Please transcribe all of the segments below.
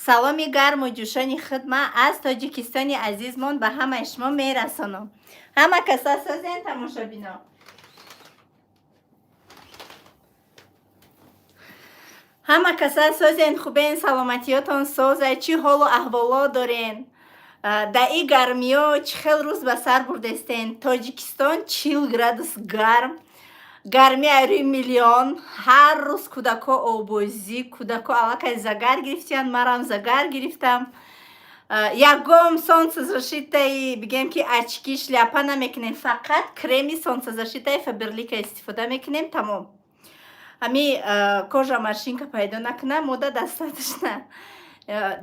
саломи гарму ҷӯшони хидмат аз Тоҷикистони азизмон ба ҳамаи шумо мерасонам. Ҳама каса созен тамошобино. ҳама каса созен хубен, саломатиётон соза, чӣ ҳолу аҳволот дорен? Да и гармиё чӣ хел рӯз ба сар бурдестен? Тоҷикистон 40 градус гарм. гарми айрӯи миллион. Ҳар рӯз кӯдако овозӣ, кӯдако аллакай загар гирифтиян, марам загар гирифтам. Ягом солнцезащитай бигем ки очки, шляпа намекунем, фақат креми солнцезащитай Фаберлика истифода мекунем, тамом. Ҳами кожа машинка пайдо накунам, мода достаточно.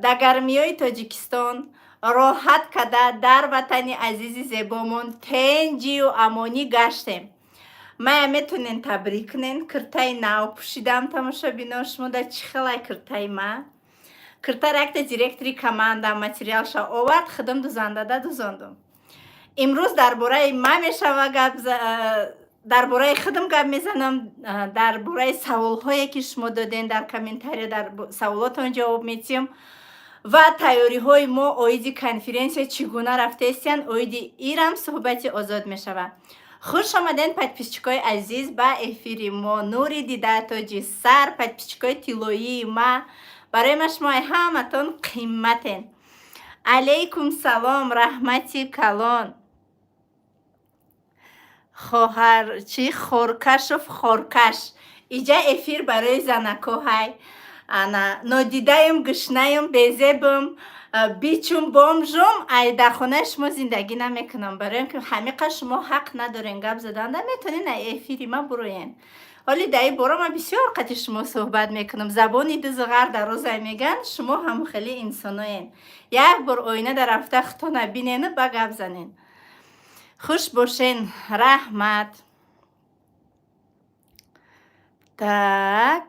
Да гармиёи Тоҷикистон роҳат када дар ватани азизи зебомон тенҷию амонӣ гаштем. Мая метонен табрик кунен, киртаи нав пӯшидам, тамошобино, шумо да чӣ хелай киртаи ма? Кирта ракта директори команда материалша овард, хидм дузандада дузондум. Имрӯз дар бораи ма мешава гап, дар бораи хидм гап мезанам, дар бораи саволҳое ки шумо доден дар комментария, дар саволотон ҷавоб медиҳам ва тайёриҳои мо оиди конференсия чӣ гуна рафтаистиян, оиди ирам суҳбати озод мешава. Хуш омаден подписчикои азиз ба эфири мо. Нури дида тоҷи сар, подписчикои тиллоии ма. Барои ма шумо ҳаматон қимматен. Алейкум салом, раҳмати калон. Хоҳар чи хоркашов хоркаш. Иҷа эфир барои занако ҳай. Ана нодидаем, гушнаем, безебам, бичум, бомжум, ай дар хонаи шумо зиндагӣ намекунам. Барои ки ҳамиқа шумо ҳақ надорен гап заданда, метонен ай эфири ма буроен. ҳоли дар ин бора ман бисёр қати шумо суҳбат мекунам. Забони дизғар дарозай меган, шумо ҳам хеле инсоноен. Як бор оинада рафта хитона бинену ба гап занен. Хуш бошен, раҳмат. Так.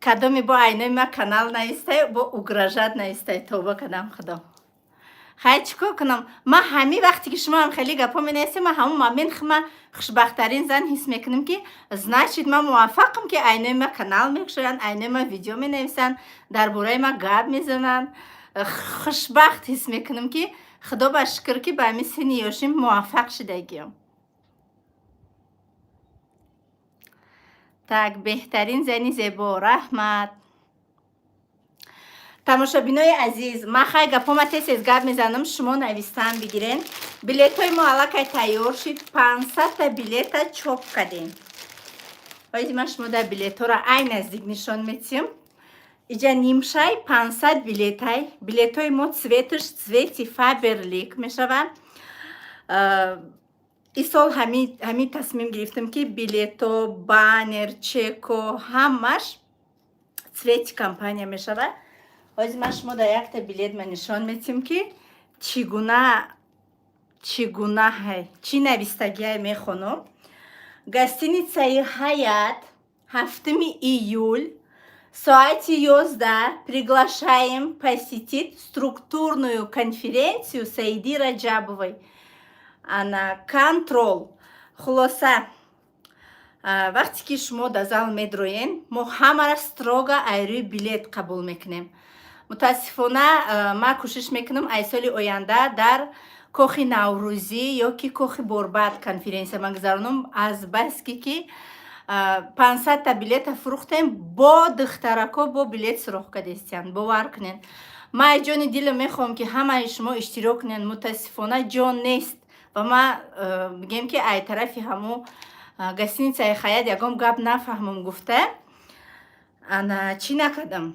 Кадоми бо айнои ма канал наистай, бо угражат наистай, тоба кадам худо. Хай чикор кунам? Ма ҳами вақте ки шумо ҳам хеле гапо менависем, ма ҳамон момент ма хушбахттарин зан ҳис мекунам ки значит ма муваффақам ки айнои ма канал мекушоянд, айнои ма видео менависанд, дар бораи ма гап мезананд. Хушбахт ҳис мекунам ки худо ба шукр ки ба ҳамин синни ёшим муваффақ шудагиам. Так, беҳтарин зани зебо, раҳмат. Тамошобинои азиз, ма хай гапома тез гап мезанам, шумо навистан бигирен. Билетҳои мо аллакай тайёр шид, 500 та билета чоп кардем. Оиди ман шумо да билетҳоро ай наздик нишон медиҳам. Иҷа нимшай 500 билетай. Билетҳои мо цветиш цвети Фаберлик мешавад. ин сол ҳамин тасмим гирифтам ки билето, баннер, чеко ҳамаш цвети компания мешавад. ҳозир ман шумо дар якта билет ма нишон медиҳам ки чӣ гуна чӣ навистагиай мехонам. Гостиницаи Ҳаят 7 июль соати 11 приглашаем посетить структурную конференцию Саиди Раджабовой. Ана контрол. Хулоса, вақте ки шумо дар зал медроен, мо ҳамара строго айрӯи билет қабул мекунем. Мутаассифона ма кӯшиш мекунам ай соли оянда дар кохи Наврӯзӣ ё ки кохи Борбад конференсия мегузаронам, азбаски ки 500 та билета фурӯхтем, бо духтарако бо билет суроғ кардестиянд. Бовар кунен. Ма ай ҷони дилам мехоҳам ки ҳамаи шумо иштирок кунен. Мутаассифона ҷон нест. Ва ма мегем ки ай тарафи ҳамо гостиницаи Хаят ягон гап нафаҳмам гуфта, ана чӣ накардам,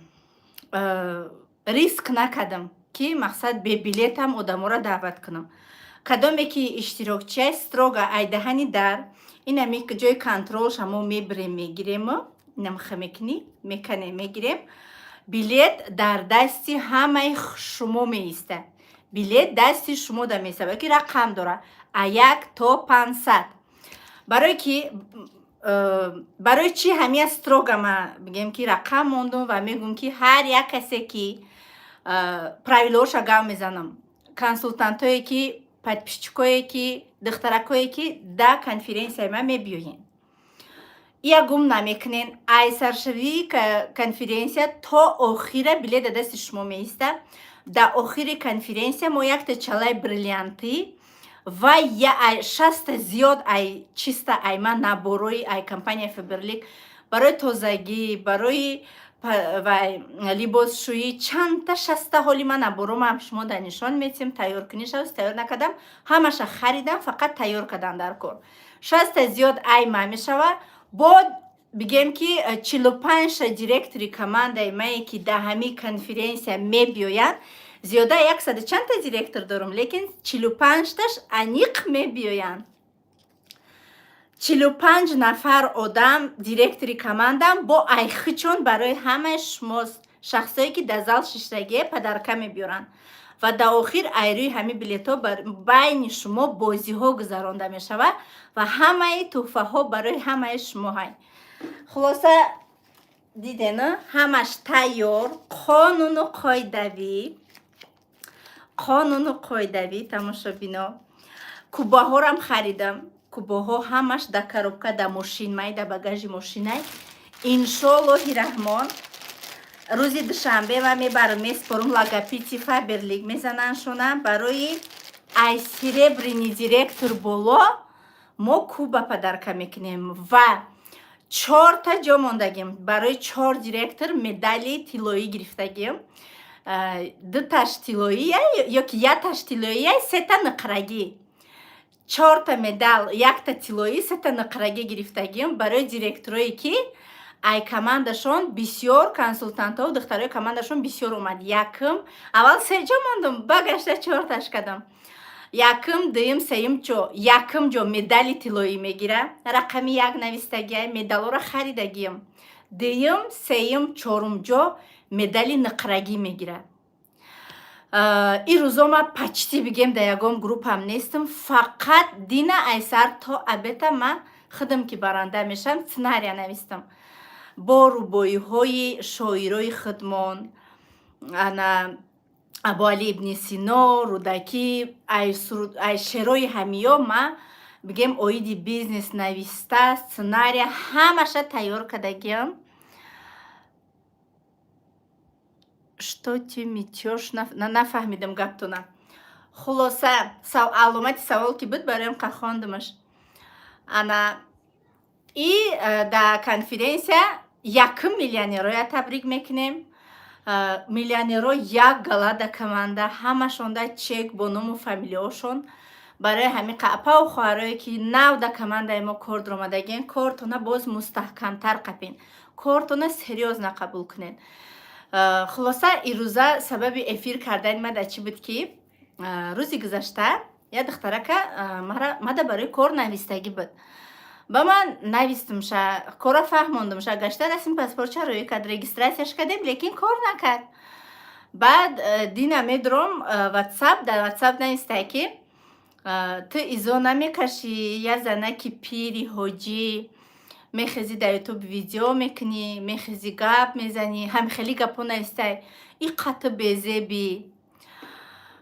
риск накардам ки мақсад бе билетам одаморо даъват кунам. Кадоме ки иштирокчиай строго ай даҳани дар, ин ами ҷои контрол шамо мебирем мегирем, намха мекунӣ мекане мегирем. Билет дар дасти ҳамаи шумо меистад. Билет дасти шумо да месаба ки рақам дора а 1 то 500. Барои чӣ ҳамия строго ма бигем ки рақам мондум ва мегӯм ки ҳар як касе ки правилоша гап мезанам. Консултантое ки подписчикое ки духтаракое ки да конференция ма мебиёен. Ягум намекунен ай саршавии конференция то охира билет да дасти шумо меиста. Да охири конференция мо якта чалай бриллианти ва я ай шаста зиёд ай чиста айма наборои ай компания Фаберлик барои тозагӣ, барои либосшӯӣ чандта шаста ҳоли ман набороам шумо дар нишон метим тайёркунишавз тайёр накардам, ҳамаша харидам, фақат тайёр кардан дар кор. Шаста зиёд айма мешава. Бо бигем ки 45 директори командаи мае ки дар ҳамин конференсия мебиёянд. Зиёда 100 чандта директор дорам, лекин 45таш аниқ мебиёянд. 45 нафар одам директори командам бо айхичон барои ҳамаи шумост, шахсое ки дар зал шиштагие падарка мебиёранд ва дар охир айрӯи ҳамин билетҳо байни шумо бозиҳо гузаронда мешавад ва ҳамаи тӯҳфаҳо барои ҳамаи шумо ҳай. Хулоса дидена ҳамаш тайёр, қонуну қоидавӣ тамошобино. Кубаҳорам харидам. Кубаҳо ҳамаш дар коробка дар мошин май дар багажи мошинай. Иншоллоҳи раҳмон рӯзи душанбе ма мебарам меспорум логопити Фаберлик мезананшонам барои ай серебряный директор боло мо куба падарка мекунем ва 4 та ҷо мондагим барои 4 директор медали тиллоӣ гирифтагим. 2 таш тиллоия ёки 1 таш тиллоия, 3 та ниқрагӣ. 4 та медал, 1 та тиллоӣ, 3 та ниқрагӣ гирифтагим барои директорое ки ай командашон бисёр консултантҳо духтарои командашон бисёр омад. Якм аввал 3 ҷо мондам, багашта 4 таш кардам. Якм, дуюм, сеюм ҷо, якм ҷо медали тиллоӣ мегира, рақами 1 навистагия, медалора харидагиям. Дуюм, сеюм, чорум ҷо медали ниқрагӣ мегира. Ин рӯзо ма почти бигем дар ягон группам нестам, фақат дина айсар то абета ман худам ки баранда мешам сценария навистам бо рубоиҳои шоирои худмон Абуали ибни Сино, Рӯдакӣ, ай шеърои ҳамиё ма бигем оиди бизнес нависта сценария ҳамаша тайёр кардагиам. Что ты метёшь? Нафаҳмидам гаптона. Хулоса аломати савол ки буд бароям хондамаш. Ана и да конференсия 1 миллионероя табрик мекунем. Миллионеро як галада команда ҳамашон да чек бо ному фамилиошон барои ҳамин қапа ва хоҳарое ки нав да командаи мо кор дуромадагин кортона боз мустаҳкамтар қапин, кортона серьёзна қабул кунед. Хулоса ирӯза сабаби эфир кардани ман дар чӣ буд ки рӯзи гузашта як духтарака мада барои кор навистагӣ буд. Ба ман навистамша, кора фаҳмондамша, гашта дастим паспортча рӯй кард, регистратсияш кардем, лекин кор накард. Баъд дина медуром WhatsApp, дар WhatsApp навистай ки ту изо намекашӣ, як занаки пири ҳоҷӣ мехези дар YouTube видео мекунӣ, мехези гап мезанӣ, ҳамихели гапо навистай. И қату безеби.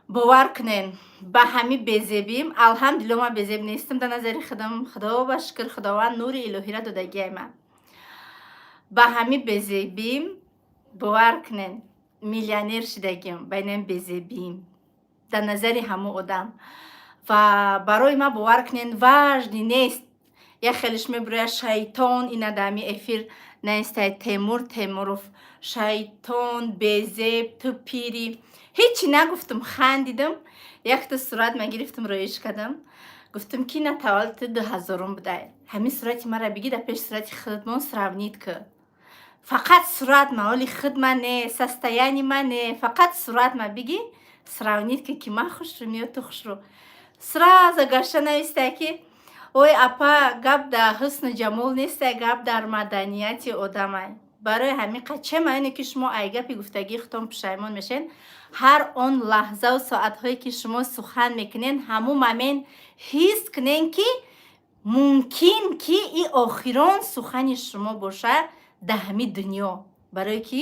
Бовар кунен, ба ҳамин безебим, алҳамдулилла ман безеб нестам дар назари худам, худо ба шукр, худованд нури илоҳира додагиай ман. Ба ҳамин безебим, бовар кунен, миллионер шидагим, ба инам безебим дар назари ҳамон одам. Ва барои ман бовар кунен, важни нест. Як хелиш мебурая шайтон, ина дар ҳамин эфир наистай Темур Темуров, шайтон, безеб, ту пири. Ҳечи нагуфтам, хандидам. Якта сурат ма гирифтам, рӯиш кардам. Гуфтам ки на таваллуди 2000 будай. Ҳамин сурати мара биги дар пеши сурати худмон сравнит ки. Фақат сурат ма, оли худма не, состояни ма не, фақат сурат ма биги сравнит ки ман хушрӯ ё ту хушрӯ. Сразу гашта навистай ки ой апа гап дар ҳусну ҷамол нестай, гап дар маданияти одамай. Барои ҳамин қача маъне ки шумо ай гапи гуфтагии худтон пушаймон мешен, ҳар он лаҳзаву соатҳое ки шумо сухан мекунен, ҳамун момент ҳис кунен ки мумкин ки и охирон сухани шумо боша дар ҳамин дунё. Барое ки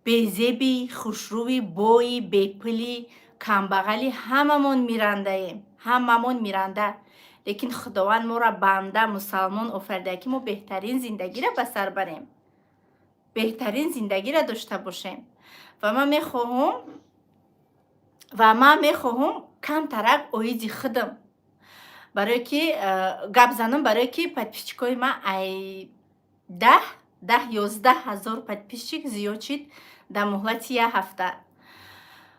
безеби, хушрӯи, бои, бепули, камбағали ҳамамон мирандаем. ҳамамон миранда, лекин худованд моро банда мусалмон офарида ки мо беҳтарин зиндагиро ба сар барем, беҳтарин зиндагиро дошта бошем. ва ман мехоҳам камтарак оиди худам барое ки гап занам, барое ки подписчикои ман ай 10-11 ҳазор подписчик зиёд шид дар муҳлати як ҳафта.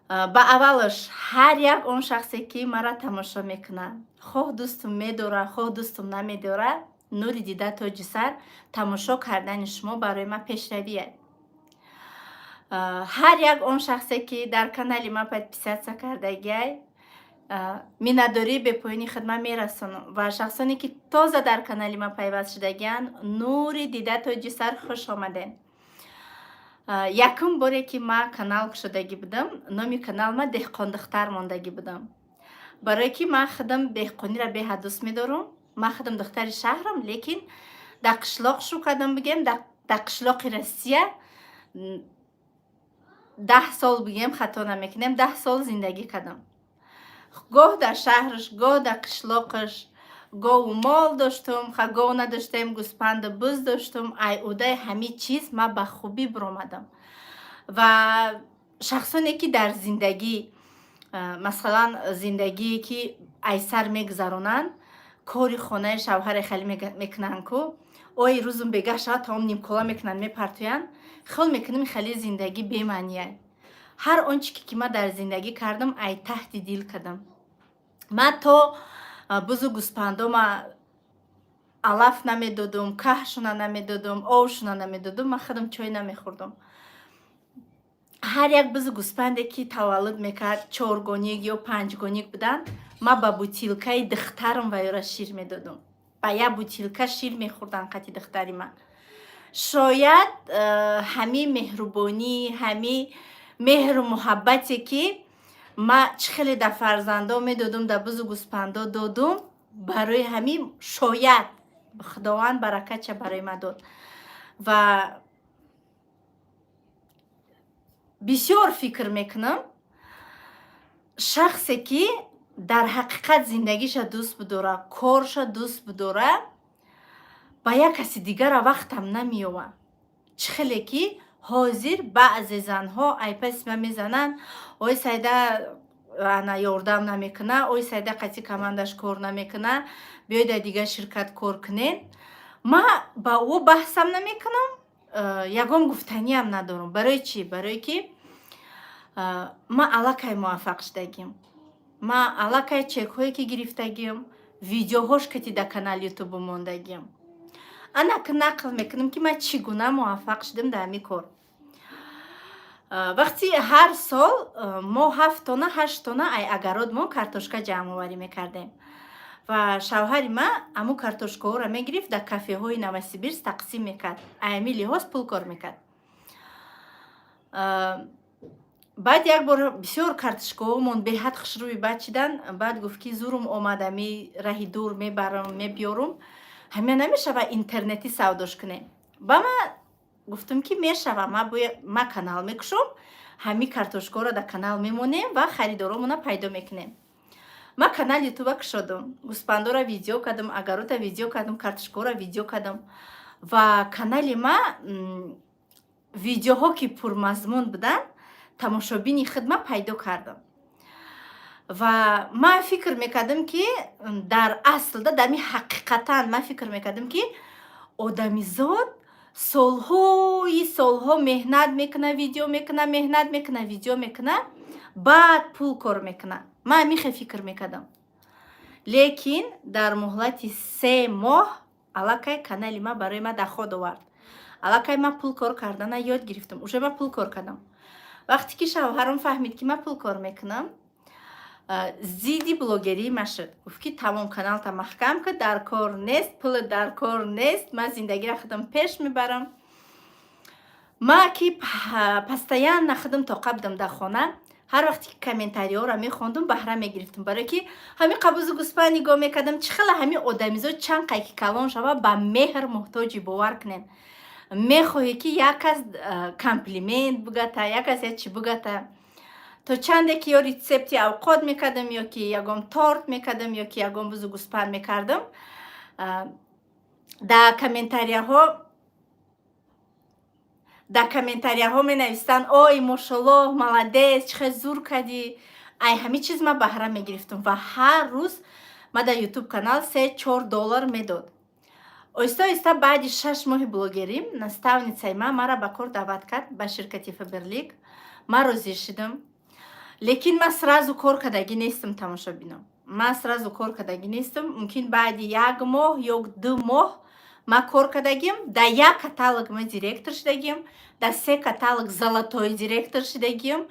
ба аввалаш ҳар як он шахсе ки маро тамошо мекунад, хоҳ дӯстум медора, хоҳ дӯстум намедора, нури дида тоҷи сар, тамошо кардани шумо барои ман пешравие. ҳар як он шахсе ки дар канали ман подписатсия кардагиай, миннатдории бепоёни хидмат мерасонам. Ва шахсоне ки тоза дар канали ман пайваст шудагианд, нури дида тоҷи сар хуш омаден. Якум боре ки ман канал кушодагӣ будам, номи канал ман деҳқондухтар мондагӣ будам. Барое ки ман худам деҳқониро беҳад дӯст медорам. Ман худам духтари шаҳрам, лекин дар қишлоқ шу кардам бигем, дар қишлоқи Россия 10 сол бигем хато намекунем, 10 сол зиндагӣ кардам. Гоҳ дар шаҳраш, гоҳ дар қишлоқаш, гоҳу мол доштум, гоҳ надоштем, гӯспанду буз доштум, айудаи ҳами чиз ман ба хубӣ биромадам. Ва шахсоне ки дар зиндагӣ, масалан зиндагие ки айсар мегузаронанд, кори хонаи шавҳаре хеле мекунанд ку, ой рӯзум бегаҳ шавад таом нимкола мекунанд, мепартоянд, хел мекунам хеле зиндагӣ бемаънияй. ҳар он чи ки ман дар зиндагӣ кардам, ай таҳти дил кардам. ман то бузу гӯспандома алаф намедодум, каҳшона намедодум, овшона намедодум, ман худам чой намехӯрдам. ҳар як бузу гӯспанде ки таваллуд мекард, 4гониг ё 5гониг буданд, ман ба бутилкаи духтарам вайёра шир медодам. ба як бутилка шир мехӯрданд қати духтари ман. шояд ҳамин меҳрубонӣ, ҳамин меҳру муҳаббате ки ман чӣ хеле дар фарзандам медодум, дар бузу гӯспандо додум, барои ҳамин шояд худованд баракатша барои ман дод. Ва бисёр фикр мекунам, шахсе ки дар ҳақиқат зиндагиша дӯст бидора, корша дӯст бидора, ба як каси дигара вақтам намеёва. чӣ хеле ки ҳозир баъзе занҳо айпаси ман мезананд, ой сайда ана ёрдам намекуна, ой сайда қати командаш кор намекуна, биёед дар дигар ширкат кор кунед. ман ба ӯ баҳсам намекунам, ягон гуфтаниам надорам. барои чӣ? Барое ки ман аллакай муваффақ шудагим, ман аллакай чекҳое ки гирифтагим, видеоҳош кати дар канали ютуб мондагим. ана нақл мекунам ки ман чӣ гуна муваффақ шудам дар ҳамин кор. вақти ҳар сол мо 7 тона 8 тона ай агарод мо картошка ҷамъоварӣ мекардем. ва шавҳари ман аму картошкаҳоро мегирифт, дар кафеҳои Новосибирск тақсим мекард. ай ҳамин лиҳоз пул кор мекард. баъд як бор бисёр картошкаҳомон беҳад хушрӯи бад шиданд. баъд гуфт ки зурум омад, ами раҳи дур мебарам, мебиёрум, ҳамин намешава интернетӣ савдош кунем. ба ман гуфтам ки мешава, ман канал мекушам, ҳамин картошкаҳоро дар канал мемонем ва харидоромона пайдо мекунем. ман канал ютуба кушодам, гӯспандора видео кардам, агарота видео кардам, картошкаҳоро видео кардам. ва канали ман видеоҳо ки пурмазмун буданд, тамошобини хидмат пайдо кардам. ва ман фикр мекардам ки дар аслда, дар ми ҳақиқатан ман фикр мекардам ки одамизод солҳо меҳнат мекуна, видео мекуна, меҳнат мекуна, видео мекуна, баъд пул кор мекуна. ман ҳамихе фикр мекардам. лекин дар муҳлати 3 моҳ аллакай канали ман барои ман дар ход овард. аллакай ман пул кор кардана ёд гирифтам. уже ман пул кор кардам. вақте ки шавҳарам фаҳмид ки ман пул кор мекунам, зидди блогерии ман шуд. гуфт ки тамом каналта маҳкам куд, дар кор нест, пул дар кор нест, ман зиндагиро худам пеш мебарам. ман ки постоянно худам тоқа будам дар хона, ҳар вақте ки комментариҳоро мехондум баҳра мегирифтам, барое ки ҳамин қабузу гӯспан нигоҳ мекардам, чӣ хела ҳамин одамизод чанд қайки калон шава ба меҳр муҳтоҷи бовар кунен. мехоҳӣ ки як кас комплимент бугата, як кас як чӣ бугата, то чанде ки ё рецепти авқот мекардам ё ки ягон торт мекардам ё ки ягон бузу гӯспанд мекардам, дар комментарияҳо менавистанд: ой мошаллоҳ, маладес, чӣ хел зур кардӣ. Ай ҳамин чиз ман баҳра мегирифтам ва ҳар рӯз ман дар ютуб канал $3-4 медод. Оҳиста оҳиста баъди 6 моҳи блогерим наставницаи ман маро ба кор даъват кард ба ширкати Faberlic. Ман розӣ шудам. Лекин ман сразу кор кардагӣ нестам, тамошобинам. Ман сразу кор кардагӣ нестам. Мумкин баъди 1 моҳ ё 2 моҳ ман кор кардагим. Дар 1 каталог ман директор шудагим. Дар 3 каталог золотой директор шудагим.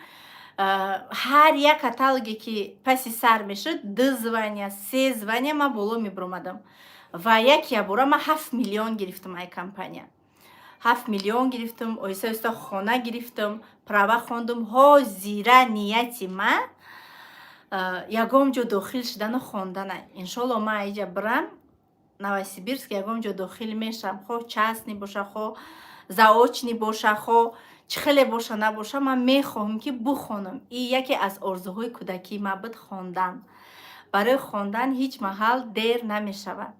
Ҳар як каталоге ки паси сар мешуд 2 звания, 3 звания ман боло мебаромадам. Ва якя бора ман 7 миллион гирифтам ай компания. 7 миллион гирифтам, оҳиста оҳиста хона гирифтам, права хондам. Ҳозира нияти ман ягон ҷо дохил шудану хонданай. Иншоалло ман аиҷа бирам Новосибирск, ягон ҷо дохил мешам. Хоҳ частни боша, хоҳ заочни боша, хоҳ чӣ хеле боша набоша, ман мехоҳам ки бихонам. Ин яке аз орзуҳои кӯдакии ман буд, хондан. Барои хондан ҳеҷ маҳал дер намешавад.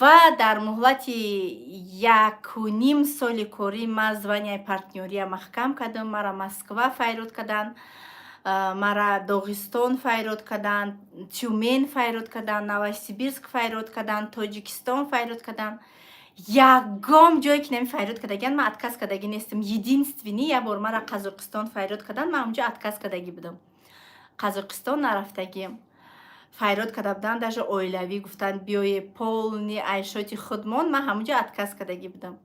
Ва дар муҳлати 1.5 соли корӣ ман званияи партнёрия маҳкам кардам. Мара Москва файрод карданд, мара Догистон файрод карданд, Тюмен файрод карданд, Новосибирск файрод карданд, Тоҷикистон файрод карданд. Ягон ҷое ки нами файрод кардагианд ман отказ кардагӣ нестам. Единствени як бор мара Қазоқистон файрод карданд, ман онҷо отказ кардагӣ будам. Қазоқистон нарафтагим. Файрод карда буданд, даже оилавӣ гуфтанд биёе полни айшоти худмон, ман ҳамонҷо отказ кардагӣ будам.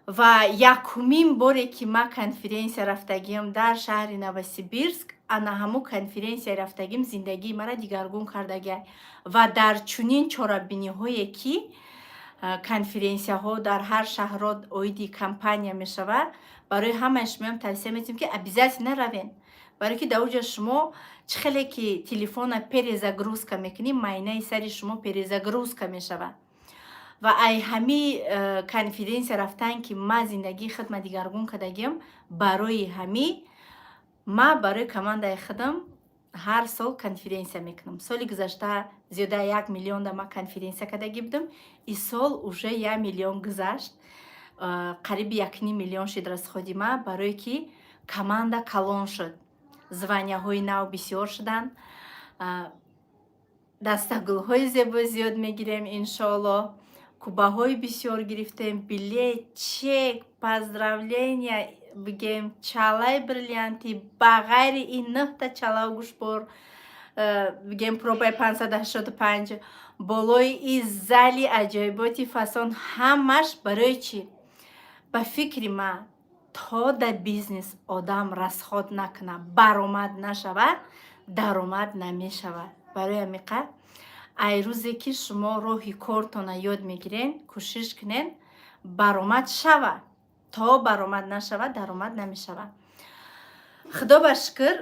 Ва якумин боре ки ман конференсия рафтагим дар шаҳри Новосибирск, ана ҳамун конференсия рафтагим зиндагии мара дигаргун кардагиай. Ва дар чунин чорабиниҳое ки конференсияҳо дар ҳар шаҳрро оиди компания мешавад, барои ҳамааш меам тавсия метим ки обязательно равен. Барои ки дар оҷа шумо чӣ хеле ки телефона перезагрузка мекунӣ, майнаи сари шумо перезагрузка мешавад. Ва ай ҳами конференсия рафтан ки ман зиндагии худма дигаргун кардагим, барои ҳами ман барои командаи худам ҳар сол конференсия мекунам. Соли гузашта зиёда 1 миллион да ман конференсия кардагӣ будам. И сол уже 1 миллион гузашт. Қариби 1.5 миллион шуд расходи ман, барое ки команда калон шуд. Званияҳои нав бисёр шуданд. Дастагулҳои зебо зиёд мегирем иншоалло. Кубаҳои бисёр гирифтем, билет, чек, поздравления, бигем чалаи бриллианти, ба ғайри ин 9 та чалау гӯшбор, бигем пробаи 585, болои ин зали аҷоиботи фасон, ҳамаш барои чӣ? Ба фикри ман, то дар бизнес одам расход накунад, баромад нашавад, даромад намешавад. Барои ҳамиқа ай рӯзе ки шумо роҳи кортона ёд мегирен, кӯшиш кунен баромад шавад. То баромад нашавад, даромад намешавад. Худо ба шукр,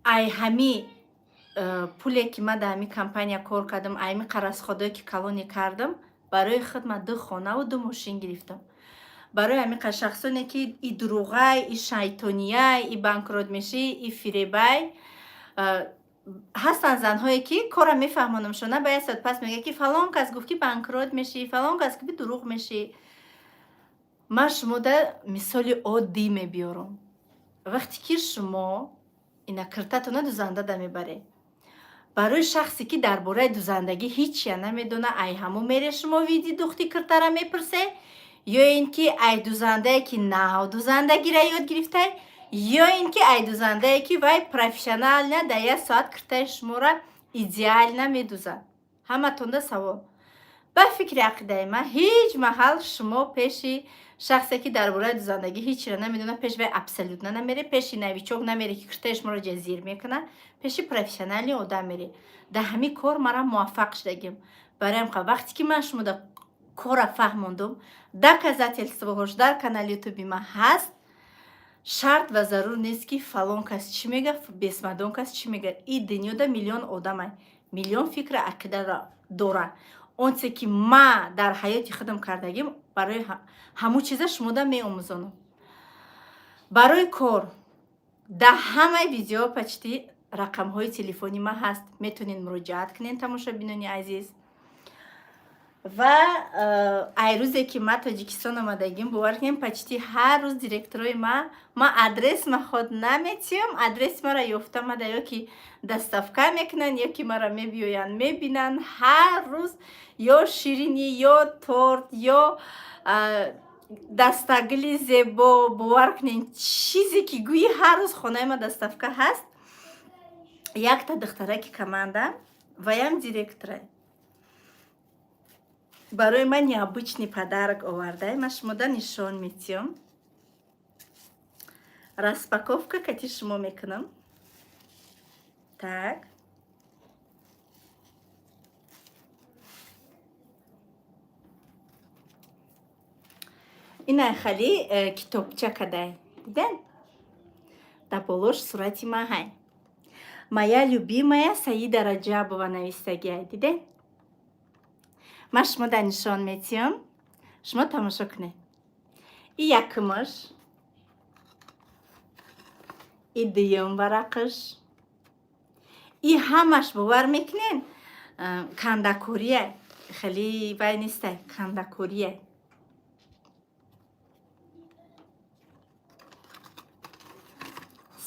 ай ҳами пуле ки ман дар ҳамин компания кор кардам, ай ҳами расходое ки калоне кардам, барои худ ман 2 хонаву 2 мошин гирифтам. Барои ҳамин шахсоне ки и дуруғай, и шайтонияй, и банкротмешӣ, и фиребай ҳастанд занҳое ки кора мефаҳмонам шона ба 1 соат пас мега ки фалон кас гуфт ки банкрот мешӣ, фалон кас гуфт ки дурӯғ мешӣ. ман шумода мисоли оддӣ мебиёрам. Вақте ки шумо ина киртатона дузанда да мебаре, барои шахсе ки дар бораи дузандагӣ ҳеҷ я намедона, ай ҳамон мере шумо види духти киртара мепурсе, ё ин ки ай дузандае ки нав дузандагиро ёд гирифтай, ё ин ки ай дузандае ки вай профессионална дар 1 соат киртаи шуморо идеална медузад. Ҳаматонда савол. Ба фикри ақидаи ман ҳеҷ маҳал шумо пеши шахсе ки дар бораи дузандагӣ ҳеҷчиро намедона, пеш вай абсолютно намере, пеши навичок намере ки киртаи шуморо ҷазир мекунад, пеши профессионали одам мере. Дар ҳамин кор мара муваффақ шудагим. Барои ҳамин вақте ки ман шумода кора фаҳмондум, доказательствоҳош дар канали ютуби ман ҳаст. Шарт ва зарур нест ки фалон кас чӣ мега, бесмадон кас чӣ мега. Ин дунёда миллион одамай, миллион фикра ақида дорад. Он чизе ки ман дар ҳаёти худам кардагим, барои ҳамун чиза шумода меомӯзонам. Барои кор дар ҳамаи видео почти рақамҳои телефони ман ҳаст. Метавонед муроҷиат кунед, тамошобинони азиз. ва айрӯзе ки ман Тоҷикистон омадагим, бовар кунед, почти ҳар рӯз директорои ман адрес ход наметиём, адреси маро ёфта мада ё ки доставка мекунанд, ё ки маро мебиёянд мебинанд. Ҳар рӯз ё ширинӣ, ё торт, ё дастагили зебо, бовар кунед, чизе ки гӯи ҳар рӯз хонаи ман доставка ҳаст. Якта духтараки команда ваям директора барои ман необычный подарок оварда. Ман шумода нишон метиём. Распаковка кати шумо мекунам. Так. Ина хали китобча кадай. Диден? Да болош сурати ман ҳай. Моя любимая Саида Раджабова навистагиай. Диден? Ман шумода нишон метиём. Шумо тамошо кунед. И якумаш. И дуюм варақаш. И ҳамаш бовар мекунед кандакорияй. Хали вай нестай, кандакорияй.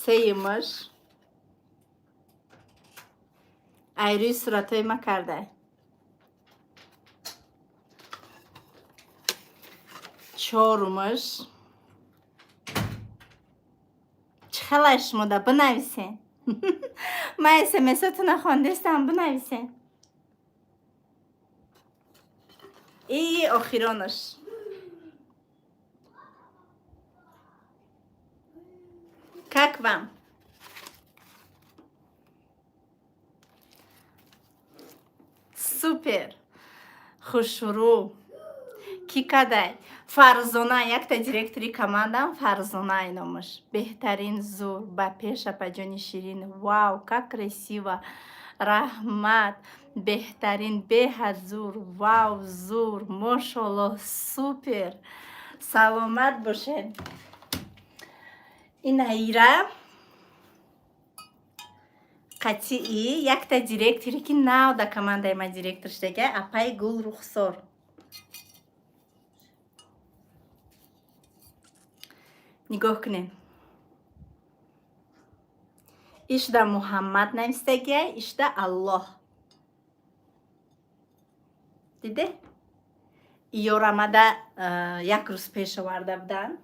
Сеюмаш. айрӯи суратои ма кардай. Чорумаш. Чихелай шумода бинависен. Ман смсотуна хондестам, бинависен. И охиронаш. Как вам? Супер. Хушрӯ. Ки кадай? Фарзона, якта директори командам Фарзона номаш. Беҳтарин зур, ба пеша паҷони ширин. Вау, как красиво. Раҳмат. Беҳтарин, беҳад зур. Вау, зур. Мошаллоҳ, супер. Саломат бошед. Ина ира қатъи якта директори ки нав да командаи ма директор шудага, апай Гул Рухсор. нигоҳ кунед. Ишда Муҳаммад навистагиай, ишда Аллоҳ. диде? Иёрамада як рӯз пеш оварда буданд.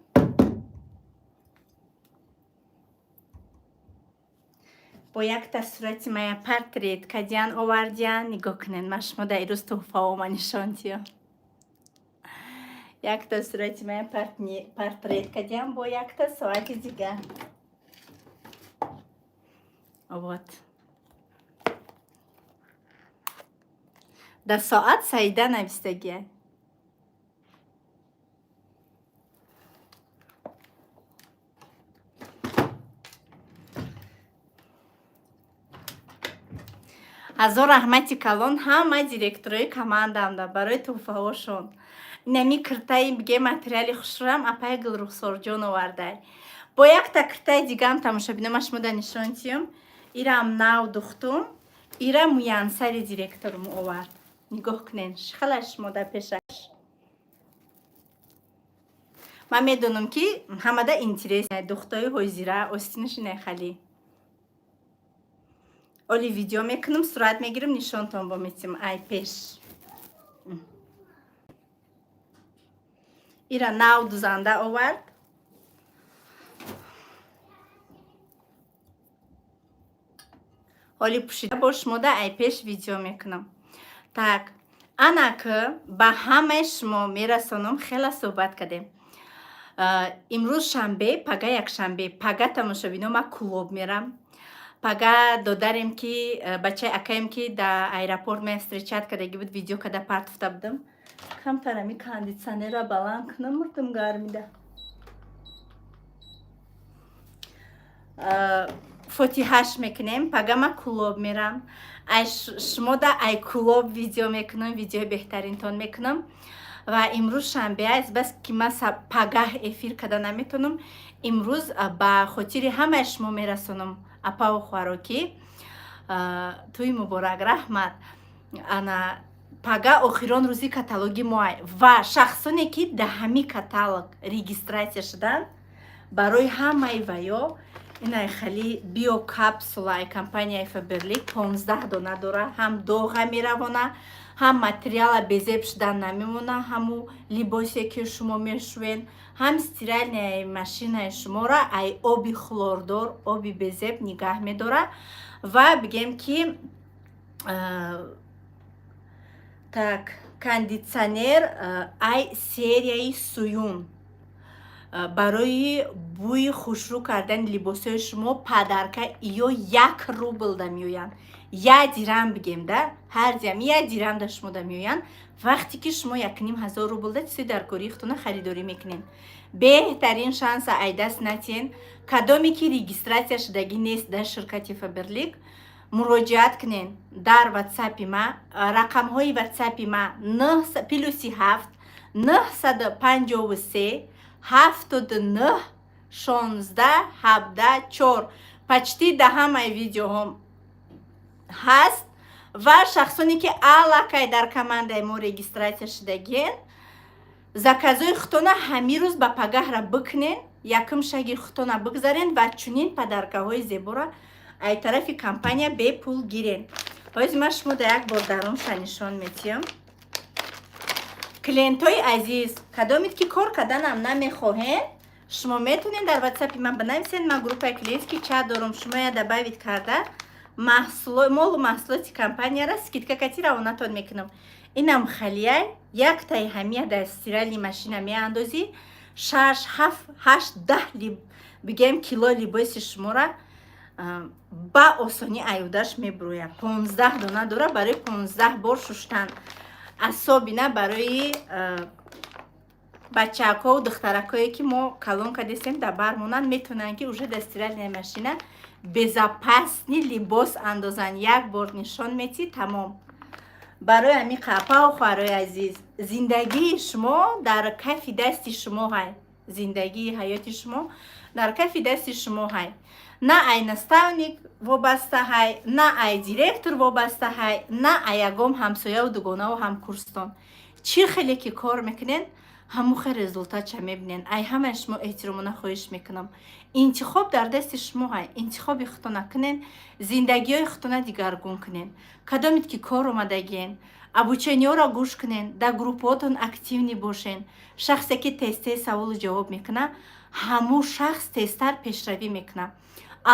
бо якта сурати мая портрет кадиян овардиян. нигоҳ кунед, ман шумода ирӯз тӯҳфаома нишон диём. Якта сурати мая портрет кадиян бо якта соати дигар. Вот. Да соат Саида навистагиай. ҳазор раҳмати калон ҳама директорои командамда барои тӯҳфаҳошон. Инами киртаи биге материали хушрӯам апай Гулрухсорҷон овардай. Бо якта киртаи дигам тамошобино ма шумода нишон диём. Ирам нав духтум, ира муянсари директорум овард. нигоҳ кунед, шихелай шумода пешаш. Ман медонам ки ҳамада интерес духтаи ҳозира остинаши нехали. Оли видео мекунам, сурат мегирам, нишонтон бо метим ай пеш. ира нав дузанда овард. оли пушида бош мода ай пеш видео мекунам. Так, анаки ба ҳамаи шумо мерасонам, хела суҳбат кардем. имрӯз шанбе, пага якшанбе, пага тамошобино ма клуб мерам. Пага додарем ки бачаи акаем ки да аэропорт ме встречат кардаги буд, видео када партофта будам. Камтарами кондитсионера баланд кунам, мурдам гармида. фотиҳаш мекунем, пага ма клуб мерам. Ай шумо да ай клуб видео мекунам, видеои беҳтаринтон мекунам. ва имрӯз шанбе аст, бас ки ман пагаҳ эфир карда наметонам. имрӯз ба хотири ҳамаи шумо мерасонам апаву хӯроки тӯи муборак раҳмат. ана пага охирон рӯзи каталоги моай ва шахсоне ки даҳами каталог регистратсия шуданд, барои ҳамаи ваё инай хали био капсулаи компанияи Faberlic 15 дона дора. ҳам доға меравона, ҳам материала безеб шудан намемона, ҳаму либосе ки шумо мешӯен, ҳам стиральная машинаи шуморо ай оби хлордор, оби безеб нигаҳ медора. ва бигем ки так кондитсионер ай серияи суюн барои бӯи хушрӯ кардани либосҳои шумо падарка ё 1 рубл да меоянд. 1 дирам бигем да, ҳар дирам 1 дирам да шумо да меоянд. вақте ки шумо 1500 рубл да чизи дар корихтона харидорӣ мекунед. беҳтарин шанса ай даст натиен. кадоме ки регистратсия шудагӣ нест дар ширкати Faberlic, муроҷиат кунед дар ватсапи ма. рақамҳои ватсапи ма +7 953 79 16 74. почти да ҳамаи видеоҳом ҳаст. ва шахсоне ки аллакай дар командаи мо регистратсия шудагиен, заказои хутона ҳамин рӯз ба пагаҳра бикунен, якум шаги хутона бигзарен ва чунин падаркаҳои зебора ай тарафи компания бепул гирен. бози ман шумо да як бор дарунша нишон метиҳам. клиентҳои азиз, кадомит ки кор карданам намехоҳед, шумо метонед дар ватсапи ман банависед. ман группаи клиентский чат дорам. шумо я добавит карда молу маҳсулоти компанияра скидка кати равонатон мекунам. инам халияй як таи ҳамия дар стиральни машина меандозӣ 6 7 8 10 бигем кило либоси шумора ба осонӣ аюдаш мебурояд. 15 дона дора барои 15 бор шуштан. асобина барои бачакҳо духтаракое ки мо калон кардесем да бармонанд, метонанд ки уже дар стиральная машина безопасни либос андозан. як бор нишон метӣ тамом. барои ҳамин қапаҳу хӯрои азиз, зиндагии шумо дар кафи дасти шумо ҳай. зиндагии ҳаёти шумо дар кафи дасти шумо ҳай. на ай наставник вобаста ҳай, на ай директор вобаста ҳай, на ай ягон ҳамсояву дугонаву ҳамкурстон. чӣ хеле ки кор мекунен, ҳамун хел результатша мебинен. ай ҳамаи шумо эҳтиромона хоҳиш мекунам. интихоб дар дасти шумо ҳай. интихоби хутона кунен, зиндагиҳои хутона дигаргун кунен. кадомит ки кор омадагиен, обучениҳоро гӯш кунен, дар группаҳотон активни бошен. шахсе ки тез саволу ҷавоб мекуна, ҳамун шахс тезтар пешравӣ мекуна.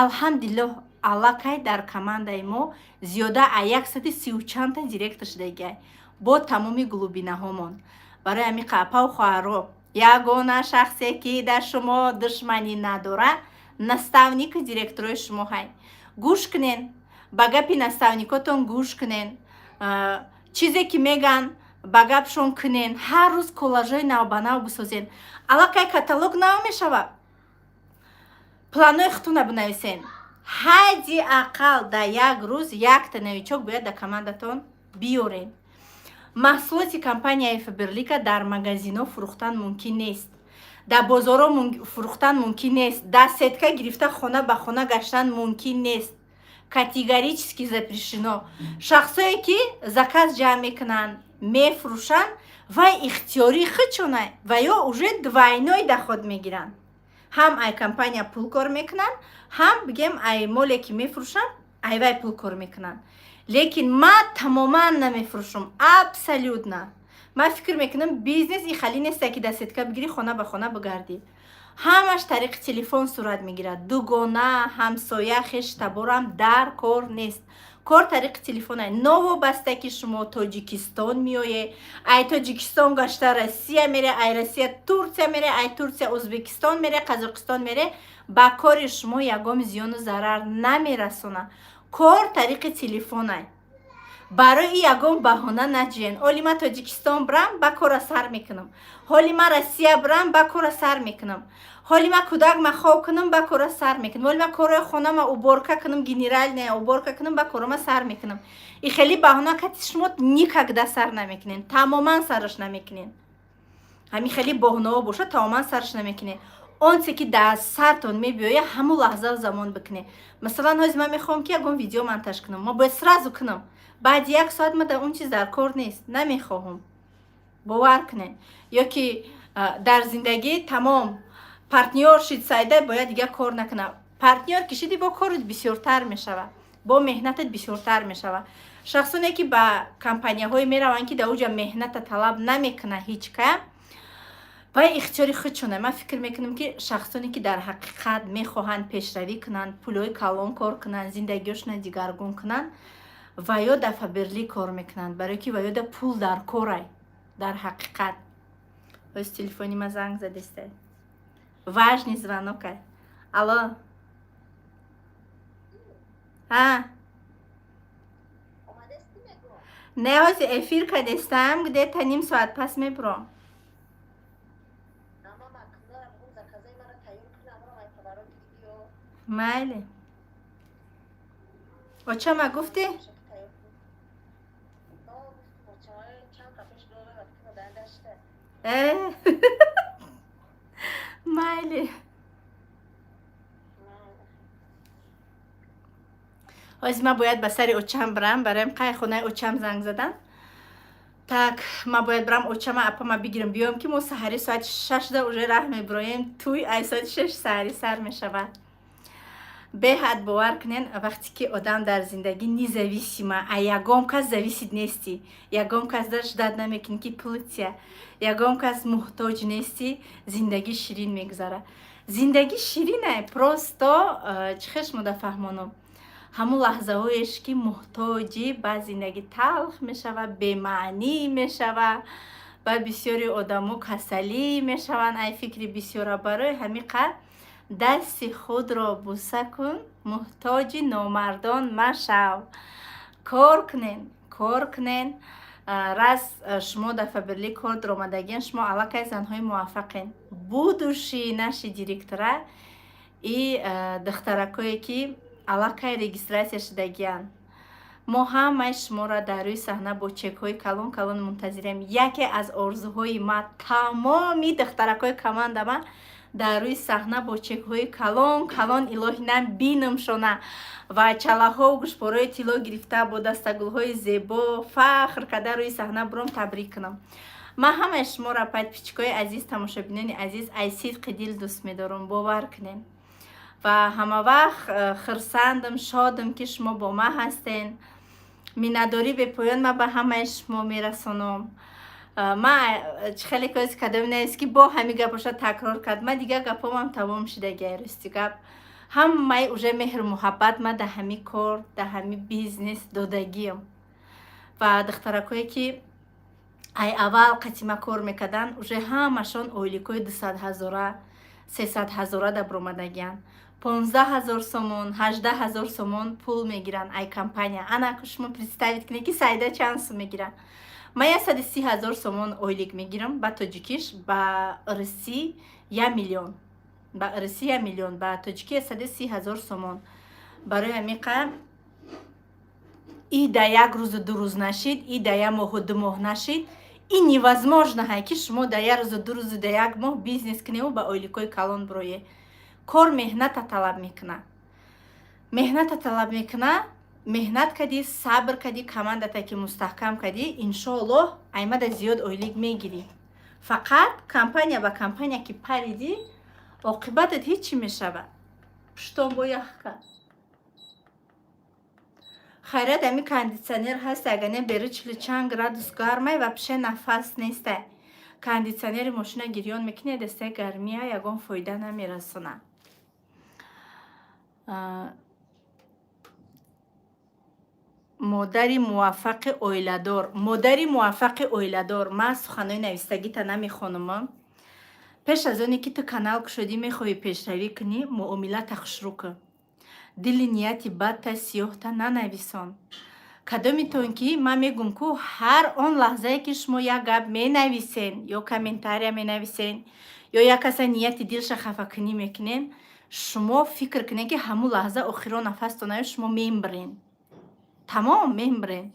алҳамдулиллоҳ, аллакай дар командаи мо зиёда а 130 чанда директор шудагиай бо тамоми глубинаҳомон. барои ҳамин қапаву хоҳаро, ягона шахсе ки дар шумо душманӣ надора, наставник директорои шумо ҳай. гӯш кунен, ба гапи наставникотон гӯш кунен, чизе ки меган ба гапшон кунен. ҳар рӯз коллажҳои навбанав бисозен. аллакай каталог нав мешавад, планои хутона бинависен. ҳадди ақал дар як рӯз якта новичок бояд дар командатон биёрен. маҳсулоти компанияи Faberlic дар магазинҳо фурӯхтан мумкин нест, дар бозорҳо фурӯхтан мумкин нест, дар сетка гирифта хона ба хона гаштан мумкин нест. категорически запрещено. шахсое ки заказ ҷамъ мекунанд, мефурӯшанд ва ихтиёрӣ хичонай ва ё уже двойной доход мегиранд. ҳам ай компания пул кор мекунанд, ҳам бигем ай моле ки мефурӯшанд ай вай пул кор мекунанд. лекин ман тамоман намефурӯшам, абсолютно. ман фикр мекунам бизнес и хали неста ки дар сетка бигирӣ хона ба хона бигардӣ. ҳамаш тариқи телефон сурат мегирад. дугона, ҳамсоя, хеш таборам дар кор нест. кор тариқи телефона. новобаста ки шумо тоҷикистон меое, ай тоҷикистон гашта россия мере, ай россия турсия мере, ай турсия ӯзбекистон мере, қазоқистон мере, ба кори шумо ягон зиёну зарар намерасона. кор тариқи телефонай. барои ягон баҳона наҷӯен. ҳоли ман тоҷикистон бирам, ба кора сар мекунам. ҳоли ман россия бирам, ба кора сар мекунам. ҳоли ман кӯдак махоб кунам, ба кора сар мекунам. ҳоли ман корои хонама уборка кунам, генеральная уборка кунам, ба корома сар мекунам. и хеле баҳона кати шумо никогда сар намекунен, тамоман сараш намекунен. ҳамин хеле боҳнао бошад тамоман сарш намекунед. он чизе ки дар сартон мебиёяд ҳамон лаҳза замон бикунед. Масалан ҳозир ман мехоҳам ки ягон видео монтаж кунам, мо бояд сразу кунам, баъди 1 соат ма дар он чиз дар кор нест, намехоҳам. бовар кунед. ё ки дар зиндагӣ тамом партнёр шид сайда бояд дигар кор накунам. партнёр кишиди бо корит бисёртар мешавад, бо меҳнатат бисёртар мешавад. шахсоне ки ба компанияҳое мераванд ки дар оҷа меҳната талаб намекунад ҳеҷ кам, вай ихтиёри худшона. ман фикр мекунам ки шахсоне ки дар ҳақиқат мехоҳанд пешравӣ кунанд, пулҳои калон кор кунанд, зиндагиёшона дигаргун кунанд, ва ё дар фаберли кор мекунанд, барое ки ва ё дар пул дар корай. дар ҳақиқат оз телефони ма занг задесте, важный звонок ай. алло, не ҳозир эфир кадестам, где-то ним соат пас мебурам. майли очама гуфтӣ? майли ҳозир ман бояд ба сари очам барам, бароям қай хонаи очам занг задан. так ман бояд барам очама апама бигирам биём ки мо саҳари соати 6 уже раҳ мебироем, туй ай соати 6 саҳари сар мешавад. беҳад бовар кунен, вақте ки одам дар зиндагӣ независима, а ягон кас зависит нести, ягон кас дар ждат намекунӣ ки пулития, ягон кас муҳтоҷ нести, зиндагӣ ширин мегузарад. зиндагӣ ширинай, просто чӣ хеш мода фаҳмонам, ҳамон лаҳзаҳоеш ки муҳтоҷӣ ба зиндагӣ талх мешавад, бемаънӣ мешавад, ба бисёри одамо касалӣ мешаванд. ай фикри бисёра. барои ҳамин қадр дасти худро буса кун, муҳтоҷи номардон машав. кор кунен, кор кунен. раз шумо дар фаберли кор даромадагиен, шумо аллакай занҳои муваффақен. будуши наши директора и духтаракое ки аллакай регистратсия шудагиян. мо ҳамаи шуморо дар рӯи саҳна бо чекҳои калон калон мунтазирем. яке аз орзуҳои ман, тамоми духтаракои команда ман дар рӯи саҳна бо чекҳои калон калон, илоҳи нам бинамшона ва чалаҳо гӯшпораи тилло гирифта бо дастагулҳои зебо фахр карда рӯи саҳна буром табрик кунам. ман ҳамаи шуморо пайдпичкои азиз, тамошобинони азиз, аз сидқи дил дӯст медорам. бовар кунем ва ҳамавақт хурсандам, шодам ки шумо бо ман ҳастен. миннатдорӣ бепоён ман ба ҳамаи шумо мерасонам. ман хеле кози кардам нест ки бо ҳамин гапоша такрор кард. ман дигар гапомам тамом шудагиай. рости гап ҳамаи уже меҳру муҳаббат ман дар ҳамин кор, дар ҳамин бизнес додагиям. ва духтаракое ки ай аввал қатима кор мекарданд, уже ҳамашон ойликои 200,000, 300,000 дар биромадагиянд. 15,000 сомон, 18,000 сомон пул мегиранд ай компания. ана шумо представит кунед ки сайда чанд сум мегиранд. ман 130,000 сомон ойлик мегирам ба тоҷикиш, ба ирси 1 миллион. ба ирси 1 миллион, ба тоҷики 130,000 сомон. барои ҳамин қадр и да 1 рӯзу 2 рӯз нашид, и да 1 моҳу 2 моҳ нашид, и невозможно ҳай ки шумо да 1 рӯзу 2 рӯзу да 1 моҳ бизнес куневу ба ойликои калон бирое. кор меҳната талаб мекунад. меҳната талаб мекунад. меҳнат кардӣ, сабр кардӣ, командата ки мустаҳкам кардӣ, иншоаллоҳ аймада зиёд ойлик мегирӣ. фақат компания ба компания ки паридӣ, оқибатат ҳечи мешавад. пуштон бо яхка хайрат ами кондитсионер ҳаст, агар не бери 40 градус гармай ва пише нафас нестай. кондитсионери мошина гирён мекунед, дастай гармия ягон фоида намерасонад. модари муваффақи оиладор. модари муваффақи оиладор. ман суханои навистагита намехонам. пеш аз оне ки ту канал кушодӣ мехоҳӣ пешравӣ кунӣ, муомилата хушрӯ кун. дили нияти бадта сиёҳта нанависон. кадомитон ки ман мегум ку ҳар он лаҳзае ки шумо як гап менависен ё комментария менависен ё як каса нияти дилша хафакунӣ мекунен, шумо фикр кунед ки ҳамун лаҳза охиро нафастонаю шумо мембирен. тамом мембирен.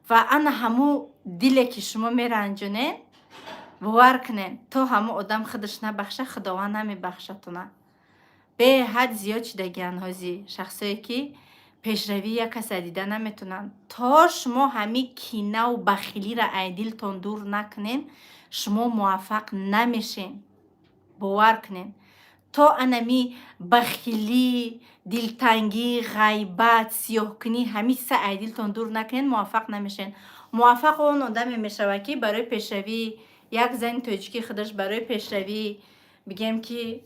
ва ана ҳамун диле ки шумо меранҷонед бовар кунед то ҳама одам худаш набахша, худованд намебахшатуна. беҳад зиёд шудагиан ҳози шахсое ки пешравии як каса дида наметунанд. То шумо ҳамин кинаву бахилиро аз дилтон дур накунед, шумо муваффақ намешед. бовар кунед. то анами бахилӣ, дилтангӣ, ғайбат, сиёҳкунӣ ҳамин чиза аз дилтон дур накунед, муваффақ намешед. муваффақ он одаме мешавад ки барои пешравии як зани тоҷики худаш, барои пешравии бигем ки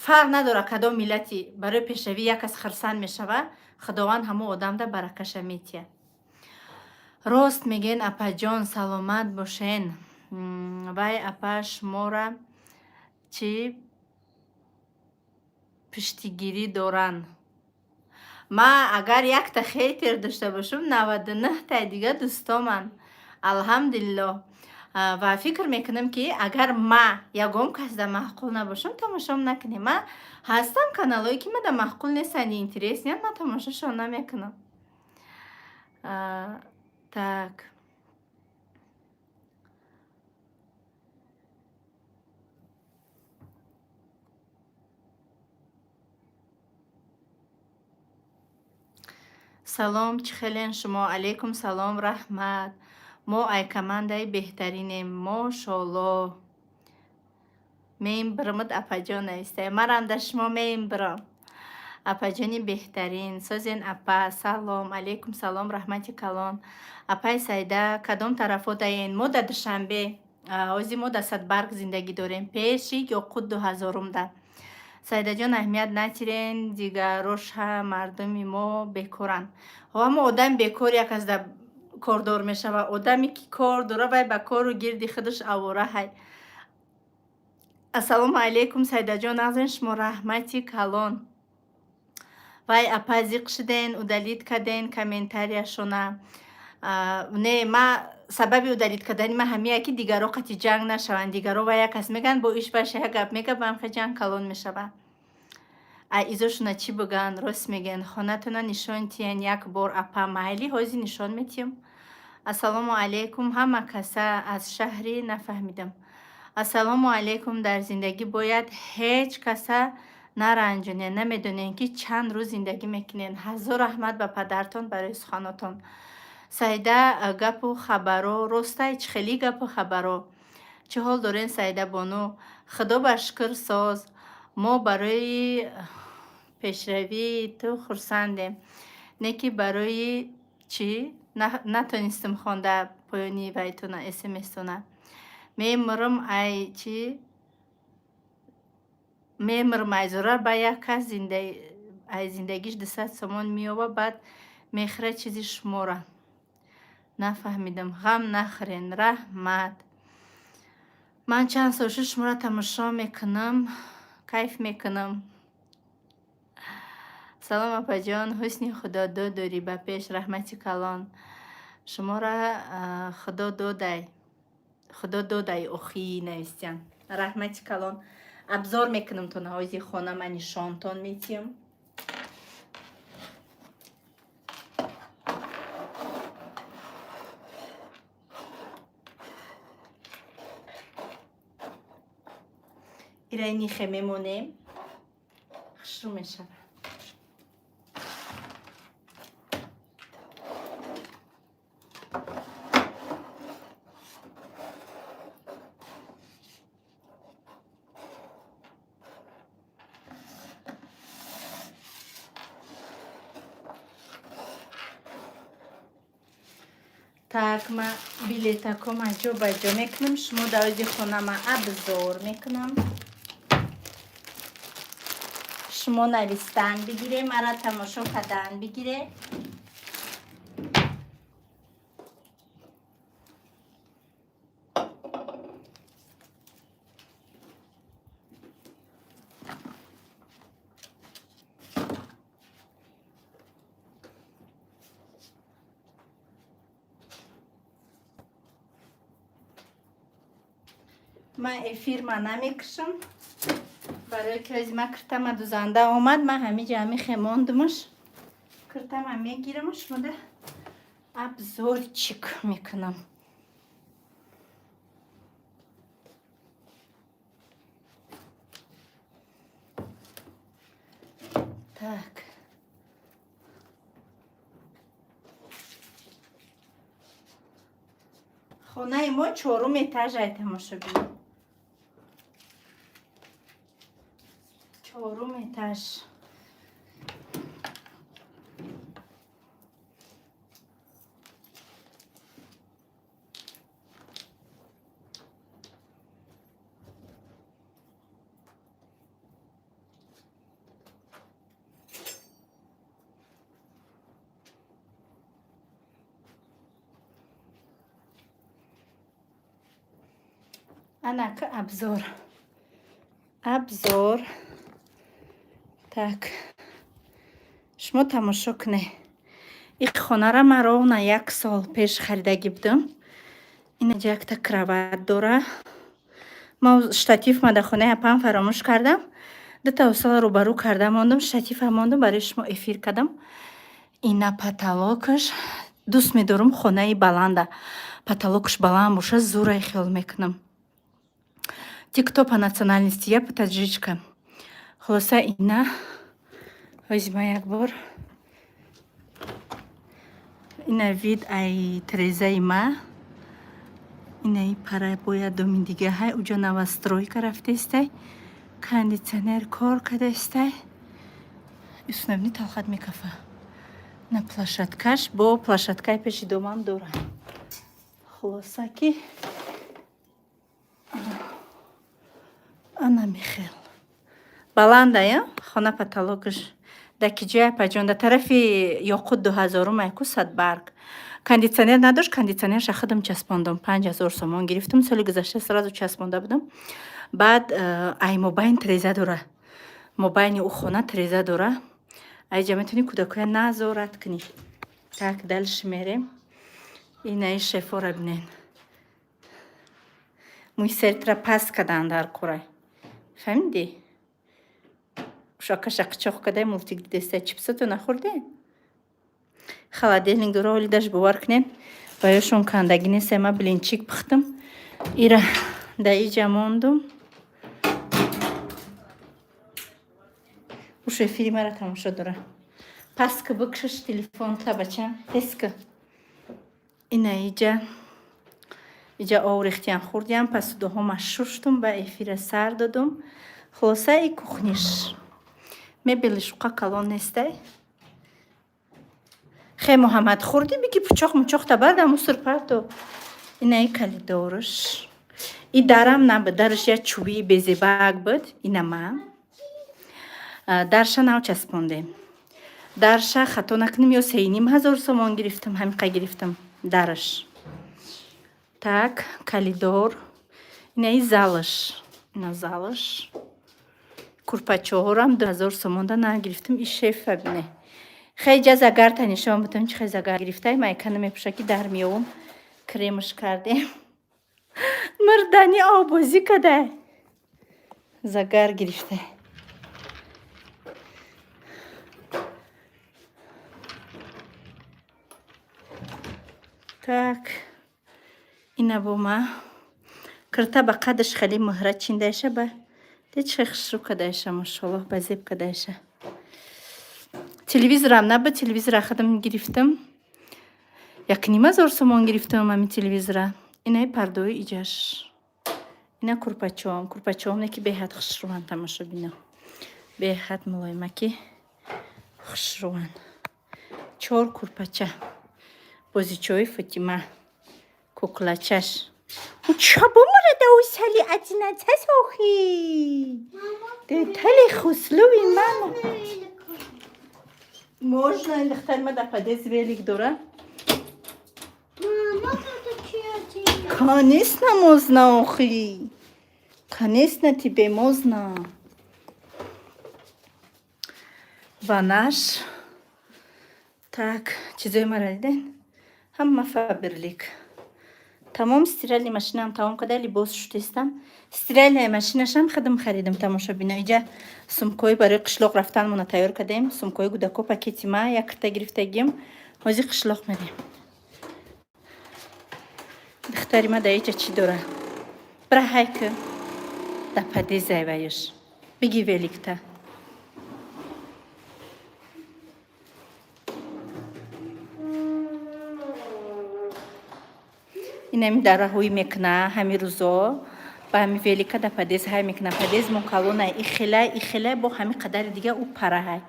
фарқ надорад кадом миллати, барои пешравии як кас хирсанд мешавад, худованд ҳамо одамда баракаша метиҳад. рост мегӯед апаҷон, саломат бошен. вай апа шумора чӣ пиштигирӣ доранд? ман агар якта хейтер дошта бошам, 99 дига дӯстоманд. алҳамдулиллоҳ. ва фикр мекунам ки агар ман ягон касда маъқул набошам, тамошом накунем. ман ҳастам каналҳое ки мада маъқул нестанд, интерес нест, ман тамошошон намекунам. так. салом, чӣ хелен шумо? алейкум салом, раҳмат. мо ай командаи беҳтаринем, мошоаллоҳ. меем бирамид апаҷон авистай. марам да шумо меем бирам. апаҷони беҳтарин. созен апа, салом, алейкум салом, раҳмати калон. апай Сайда, кадом тарафотаен? мо да Душанбе, ҳозир мо да Садбарг зиндагӣ дорем. пеши ё қуд 2000-умда. Сайдаҷон, аҳамият натирен, дигароша мардуми мо бекоранд. ҳама одам бекор як азда кордор мешавад. одаме ки кор дора, вай ба кору гирди худаш авора ҳай. ассалому алейкум Сайдаҷон, назарен шумо раҳмати калон. вай апа зиқ шуден, удалит карден комментарияшона. не, ма сабаби удалит кардани ма ҳамия ки дигаро қати ҷанг нашаванд. дигаро ва як кас меган бо иш баша як гап мегапам, ха ҷанг калон мешавад. ай изошуна чӣ буган? рост мегӯян. хонатуна нишон тиен як бор апа. майли ҳозир нишон метиҳам. ассалому алейкум ҳама каса аз шаҳри нафаҳмидам. ассалому алейкум. дар зиндагӣ бояд ҳеҷ каса наранҷонед. намедонед ки чанд рӯз зиндагӣ мекунед. ҳазор раҳмат ба падартон барои суханотон. Сайда гапу хабаро ростай? чӣ хелӣ гапу хабаро? чӣ ҳол дорен Сайда бону? худо ба шукр соз. мо барои пешравии ту хурсандем. не ки барои чӣ? натонистам хонда поёни вайтуна смс-туна. мемурам ай чӣ? мемурам ай зорар ба як кас ай зиндагиш 200 сомон меёва, баъд мехӯра чизи шумора. нафаҳмидам. ғам нахӯрен. раҳмат. ман чанд сол шуд шуморо тамошо мекунам, кайф мекунам. салом апаҷон, ҳусни худодод дорӣ ба пеш. раҳмати калон. шуморо худо додай охӣ навистиян. раҳмати калон. абзор мекунам то наҳози хона, ман нишонтон метиҳам. ирай нихе мемонем. хушрӯ мешавад. так, ма билетакома ҷо ба ҷо мекунам. шумо давози хонама абзор мекунам. шумо навистан бигире, мара тамошо кардан бигире. ман эфирма намекушам, барои ки ҳозир ман киртама дузанда омад, ман ҳамиҷа ҳамихе мондумаш. киртама мегирамаш, мода абзор чик мекунам. Так. хонаи мо 4 этажай тамошобин. 4 этаж. анака абзор. Так, шумо тамошо кунед. ин хонара ман ровна 1 сол пеш харидагӣ будам. Инаҷа якта кроват дора. ман штативма дар хонаи апам фаромӯш кардам. 2 осала рӯбарӯ карда мондум. Штатива мондум барои шумо эфир кардам. ина потолокаш. дӯст медорам хонаи баланда. Потолокаш баланд боша, зӯрай хиёл мекунам. Тиктоп национальности потаджичка. Холоса ина возьма як бор. ина вид ай трезаи ма. ина и парабоядоми дига. ҳай уҷо новостройка рафтестай. кондитсионер кор кадастай. установни талхат мекафа. на площадкаш бо площадкаи пеши домам дора. холоса ки ана михел. баландая хона потолокаш. дакиҷая паҷон да тарафи ёқут 2000 майку садбарг. кондитсионер надошт. кондитсионерша худам часпондам. 5000 сомон гирифтам. соли гузашта сразу часпонда будам. баъд ай мобайн треза дора. мобайни ӯ хона треза дора. айҷа метавонӣ кӯдакоя назорат кунӣ. так дальше мерем. инаи шефора бинен. мӯи сертра пас кадан дар курай. фаҳмидӣ? шакаша қичоқ кадай мултик дидестай чипсату нахӯрдем. холодильник дора оли даш бовар кунен. баёшон кандагӣ нестай. ман блинчик пухтам. ира да иҷа мондум. уш эфири мара тамошо дора. паска бикшаш телефонта бачам. песка. ина иҷа ов рехтиям хӯрдиям. посудоҳома шуштум. ба эфира сар додум. холоса и кухниш. мебели шуқа калон нестай. хе муҳаммад хӯрдӣ биги пучоқ мучоқта барда мусор парто. инаи калидораш. и дарам набуд. дараш я чӯбии безебак буд. ина ман. дарша нав часпондем. дарша хато накунем ё 3500 сомон гирифтам. ҳамиқа гирифтам дараш. так калидор. инаи залаш. ина залаш. курпачоҳорам 2000 сомонда нагирифтам. и шефа бине. хеҷа загар танишон будам. чи хе загар гирифтай. майкана мепӯша ки дар меёвам. кремаш кардем. мурдани обозӣ кадай. загар гирифтай. так ина бо ма кирта ба қадаш хеле муҳра чиндайша ба дечхе хушрӯ кадайша машаллоҳ ба зеб кадайша. телевизорам набуд. телевизора худам гирифтам. 1500 сомон гирифтам ами телевизора. инаи пардои иҷаш. ина курпачоам. курпачоам не ки беҳад хушрӯан тамошо бина. беҳад мулоимаки хушрӯан. 4 курпача. бозичои Фатима. куклачаш. чабомурада усали адинацас охи. детали хуслуви мама. можно ин духтари ма да падез велик дора. конечно можно охи. конечно тебе можно. ванаш. так чизои мара диден. ҳама фаберлик. тамом стиральни машинам тамом када либос шутестам. стиральни машинашам худам харидам тамошо бино. иҷа сумкои барои қишлоқ рафтанмона тайёр кардем. сумкои гудако пакети ма якта гирифтагим. ҳозир қишлоқ мерем. духтари ма да иҷа чӣ дора? бира ҳайку да падезай ваюш. биги великта. Инами дараҳуи мекна ҳами рӯзо ба ҳами велика да падез ҳай мекна падез мукалона ихелай бо ҳами қадари дига ӯ параҳай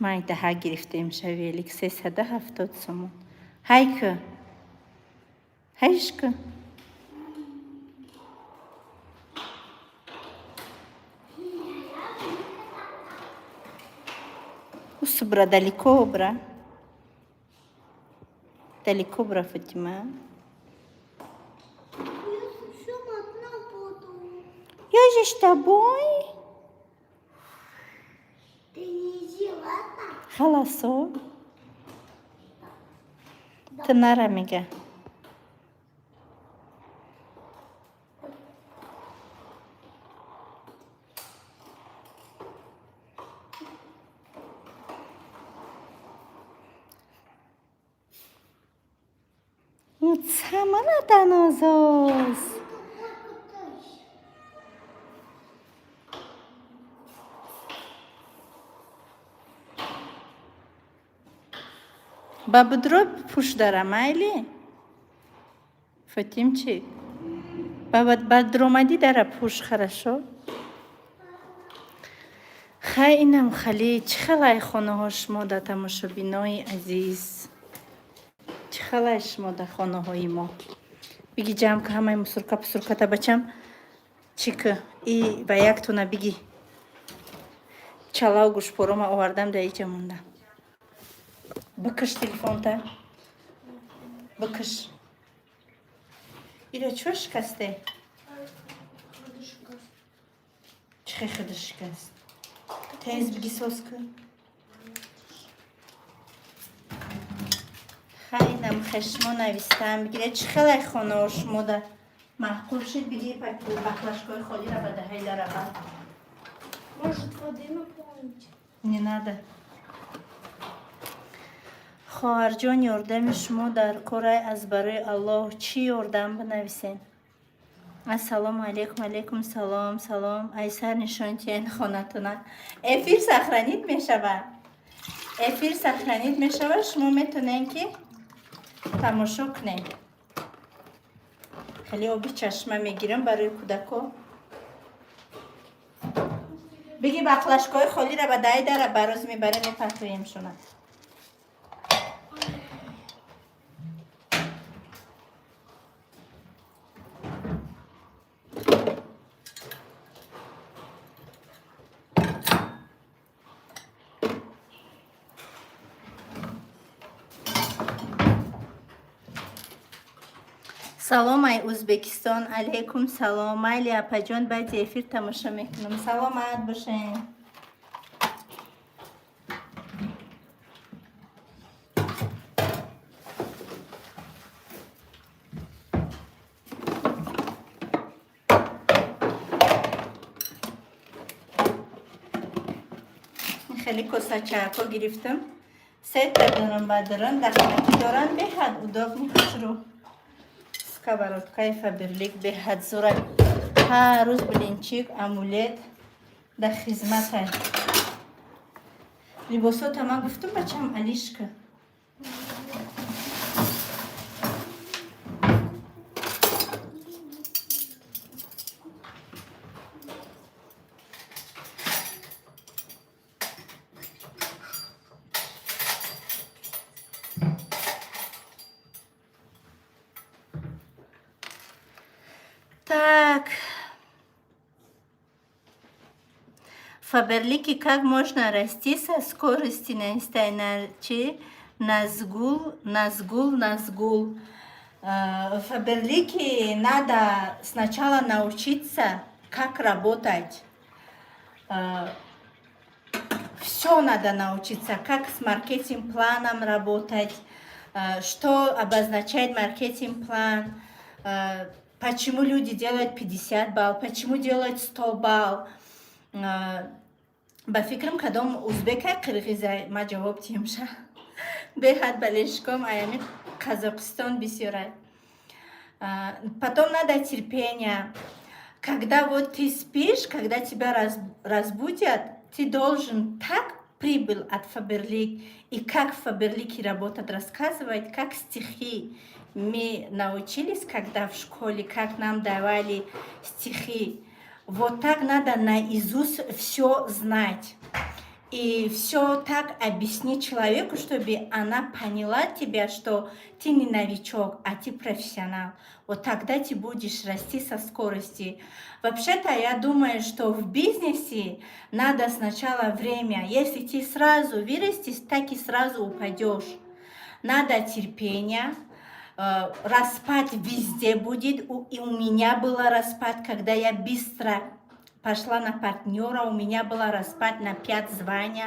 май даҳа гирифтем ша велик 370 сомон ҳайкы ҳайшкы усубра далеко бра Фатима я же с тобой халасо ты нара мега Муцамана данозоз ба будро пуш дара майли Фатимчик ба дромади дара пуш хорошо хай инам хали чӣ халай хонаҳо шумо да тамошобинои азиз чӣ халай шумо да хонаҳои мо биги ҷамъ ка ҳамаи мусурка пусурката бачам чӣ ки и ба яктона биги чалав гӯшпорома овардам да иҷа монда бикш телефонта бикш иро чӯ шикасте чӣ хиди шикаст тез биги соз кун хайнам хешмо навистам бигире чӣ халай хонаҳо шумо да маъқул шид биги баклажкаи холира ба даҳаи дараба Может, воды наполнить? не надо хоҳарҷон ёрдами шумо дар корай аз барои Аллоҳ чӣ ёрдам бинависен ассалому алайкум алайкум салом айсар нишонтияни хонатона эфир сахранид мешавад шумо метонен ки тамошо кунем хеле оби чашма мегирам барои кӯдако биги баклажкаи холира ба даи дара бароз мебарем мепартоемшона салом ай Узбекистон алайкум салом майли апаҷон баъди эфир тамошо мекунам саломат бошен хеле коса чайко гирифтам сетта дорам бадаран дахнаки доран беҳад удобни хушрӯ сковородкаи Фаберлик беҳад зурат ҳар рӯз блинчик омулет дар хизматае либосота ман гуфтам бачам Алишка Так, Фаберлики, как можно расти со скоростью Назгул. Фаберлики надо сначала научиться, как работать. Все надо научиться, как с маркетинг-планом работать, что обозначает маркетинг-план, почему люди делают 50 балл, почему делают 100 балл. Ба фикрам кадом узбека қирғиза ма ҷавоб диҳамша беҳад балешком аями Казахстон бисёрай. Потом надо терпение. Когда вот ты спишь, когда тебя разбудят, ты должен так прибыль от Фаберлик и как в Фаберлике работать, рассказывать, как стихи. Мы научились, когда в школе, как нам давали стихи. Вот так надо наизусть все знать. И все так объяснить человеку, чтобы она поняла тебя, что ты не новичок, а ты профессионал. Вот тогда ты будешь расти со скоростью. Вообще-то я думаю, что в бизнесе надо сначала время. Если ты сразу вырастешь, так и сразу упадешь. Надо терпение. Распад везде будет. И у меня был распад, когда я быстро пошла на партнера, у меня был распад на 5 званий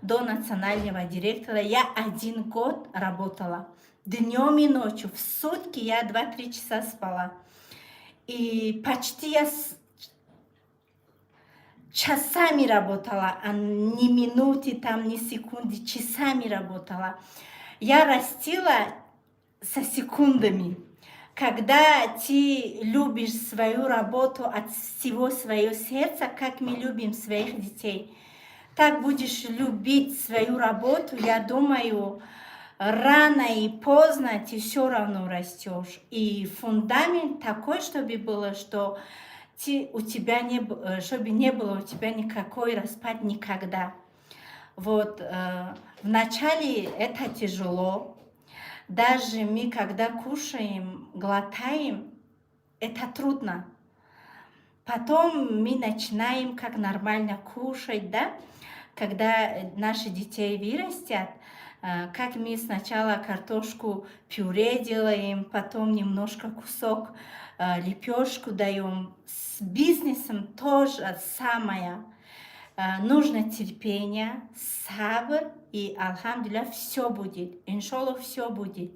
до национального директора. Я 1 год работала. Днем и ночью. В сутки я 2-3 часа спала. И почти я часами работала, а не минуты, там, не секунды, часами работала. Я растила со секундами. Когда ты любишь свою работу от всего своего сердца, как мы любим своих детей, так будешь любить свою работу, я думаю, рано и поздно ты все равно растешь. И фундамент такой, чтобы было, что у тебя чтобы не было у тебя никакой распад никогда. Вот вначале это тяжело. Даже мы, когда кушаем, глотаем, это трудно. Потом мы начинаем как нормально кушать, да? Когда наши дети вырастят, как мы сначала картошку пюре делаем, потом немножко кусок лепешку даем. С бизнесом тоже самое. Нужно терпение, сабр, и, алхамдулилля, все будет. Иншаллах, все будет.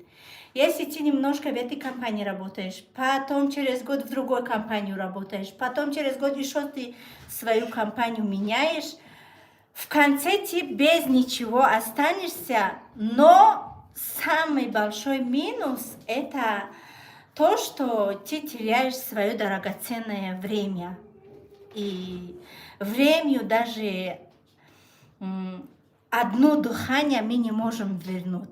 Если ты немножко в этой компании работаешь, потом через год в другой компании работаешь, потом через год еще ты свою компанию меняешь, в конце ты без ничего останешься, но самый большой минус – это то, что ты теряешь свое драгоценное время. И время даже одно дыхание мы не можем вернуть.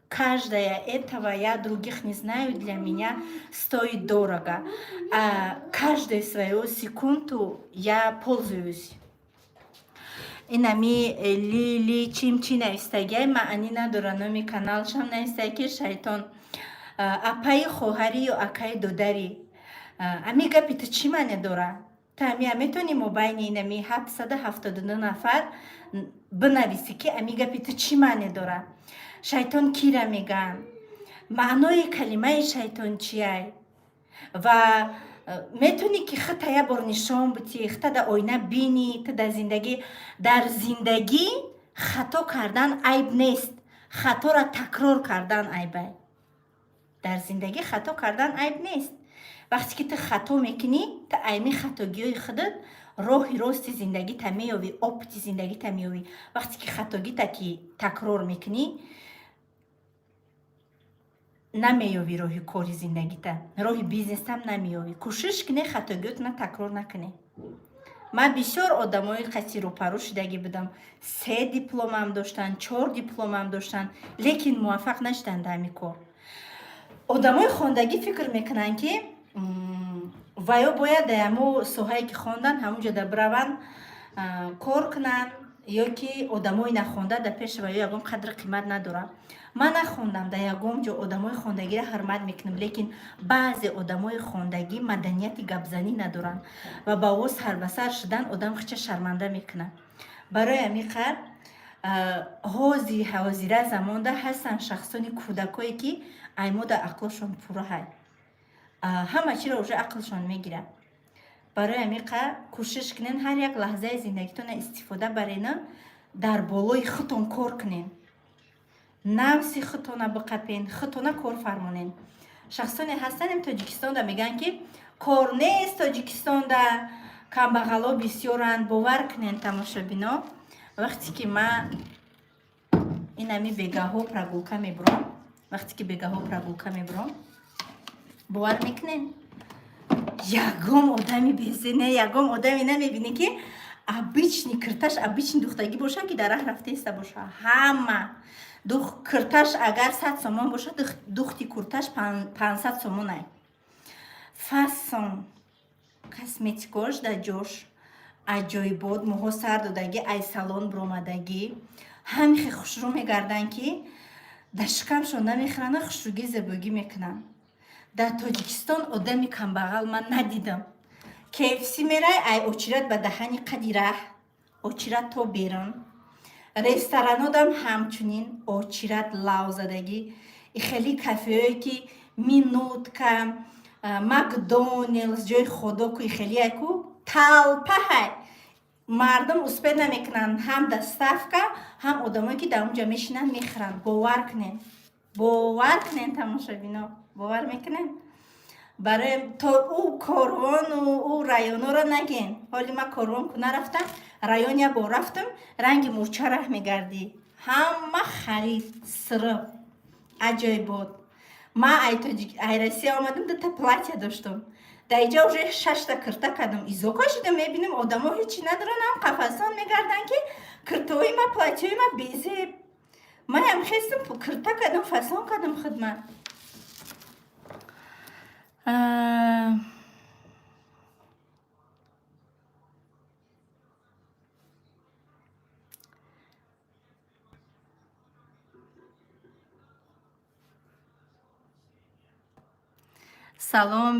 Каждое этого, я других не знаю, для меня стоит дорого. А каждую свою секунду я пользуюсь. Инами лили чимчи навистагай, маани надора номи каналшам навистаги шайтон. Апай хохари акай додари. Амига пита чи мане дора? Та метони мобайни инами 779 нафар бинависи ки амига пита чи мане дора? Шайтон кира меган? маънои калимаи шайтон чияй? Ва метони ки хата я бор нишон бути, хата да ойна бини, та да зиндагӣ. Дар зиндагӣ хато кардан айб нест, хатора такрор кардан айбай. Дар зиндагӣ хато кардан айб нест. вақте ки ту хато мекунӣ, ту айни хатогиҳои худат роҳи рости зиндагита меёвӣ, опити зиндагита меёвӣ. вақте ки хатогита ки такрор мекунӣ, намеёвӣ роҳи кори зиндагита, роҳи бизнесам намеёвӣ. кӯшиш кунӣ хатогиётна такрор накунӣ. ман бисёр одамои қаси рӯпарӯ шудагӣ будам. 3 дипломам доштанд, 4 дипломам доштанд, лекин муваффақ нашуданд дар ҳамин кор. одамои хондагӣ фикр мекунанд ки ваё бояд дар ҳамон соҳае ки хонданд ҳамонҷо да бираванд кор кунанд, ё ки одамои нахонда дар пеши ваё ягон қадри қимат надорад. ман нахондам, дар ягон ҷо одамои хондагиро ҳурмат мекунам, лекин баъзе одамои хондагӣ маданияти гапзанӣ надоранд ва ба оvoz ҳарбасар шудан одам хича шарманда мекунад. барои ҳамин қадр ҳозира замонда ҳастанд шахсони кӯдакое ки аймода ақлошон пурра ҳай. ҳама чиро уже ақлшон мегирад. барои ҳамин қадр кӯшиш кунен ҳар як лаҳзаи зиндагитона истифода барена, дар болои худтон кор кунен, нафси худтона биқапен, худтона кор фармонен. шахсоне ҳастанд тоҷикистонда мегӯянд ки кор нест, тоҷикистонда камбағало бисёранд. бовар кунен тамошобино, вақте ки ман инами бегаҳо прогулка мебурам, вақте ки бегаҳо прогулка мебурам, бовар мекунен ягон одами безина, ягон одаме намебинӣ ки обычный кирташ, обычный духтаги боша ки дар раҳ рафтаиста боша. Ҳама кирташ агар 100 сомон боша, духти курташ 500 сомон ай. Фасон косметикош да ҷош аҷоибот, моҳо сар додагӣ, ай салон бромадагӣ, ҳамихе хушрӯ мегардан ки дар шикамшон намехӯранд, хушрӯгӣ зебогӣ мекунанд. Дар Тоҷикистон одами камбағал ман надидам. KFC мерай, ай очират ба даҳани қади раҳ, очират то берун. Ресторанодам ҳамчунин очират лавзадагӣ. Ихели кафеое ки Минутка, Макдоналдс, ҷои ходоку ихели айку талпа ҳай. Мардум успед намекунанд, ҳам доставка, ҳам одамое ки дар унҷа мешинанд мехӯранд. Бовар кунен тамошобино, бовар мекунен. Барои то ӯ корвону ӯ районҳоро нагем. Ҳоли ман корвонку нарафтам, район як бор рафтам, ранги мурча раҳ мегардӣ. Ҳама харид, сирп, аҷоибот. Ман ай Россия омадам, 2 та платья доштам. Дар инҷа уже 6 та кирта кардам. Изока шудам, мебинем одамо ҳечи надоранд, ҳам қафасон мегарданд ки киртаҳои ман, платьяҳои ман безеб. Манам хестам кирта кардам, фасон кардам хидмат. Салом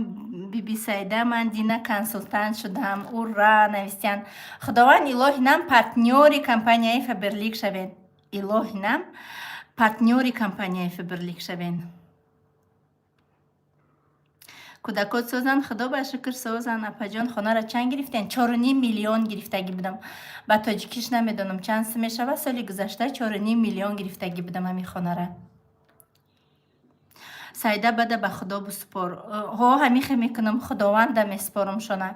биби Саида, ман Дина консультант шудам. Ура, навистян. Худованд илоҳи нам партнёри компанияи Фаберлик шавед. Илоҳи нам партнёри компанияи Фаберлик шавед. Кӯдакот созанд, худо ба шукр созанд. Апаҷон хонаро чанд гирифтен? 4.5 миллион гирифтагӣ будам. Ба тоҷикиш намедонам чанд мешавад. Соли гузашта 4.5 миллион гирифтагӣ будам ҳамин хонара. Саида бада ба худо бисупор. Ҳамихе мекунам, худованда месупорам шона.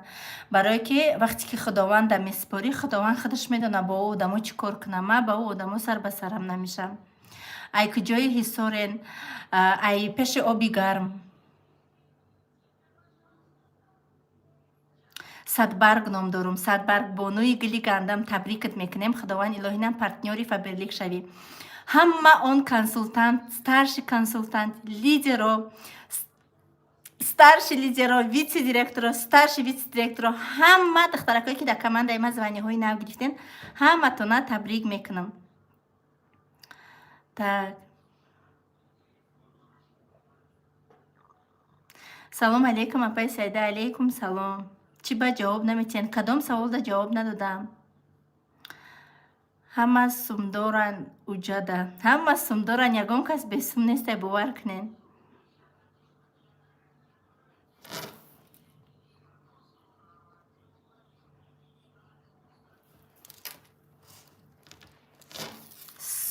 Барое ки вақте ки худованда месупорӣ, худованд худаш медона ба ӯ одамо чӣ кор кунам. Ман ба ӯ одамо сар ба сарам намешам. Ай куҷои ҳисорен, ай пеши оби гарм. Садбарг ном дорум. Садбарг бонуи гили гандам табрикат мекунем. Худованд илоҳи нам партнёри Фаберлик шавӣ. Ҳама он консультант, старший консультант, лидеро, старший лидеро, вице-директоро, старший вице-директоро, ҳама духтаракое ки дар командаи ман званиҳои нав гирифтен, ҳаматона табрик мекунам. Так. Салом алейкум, апай Саида. Алейкум салом. Чӣ ба ҷавоб наметиҳанд? Кадом саволда ҷавоб надодам? Ҳама сумдоран уҷада. Ҳама сумдоран, ягон кас бесум нестай, бовар кунен.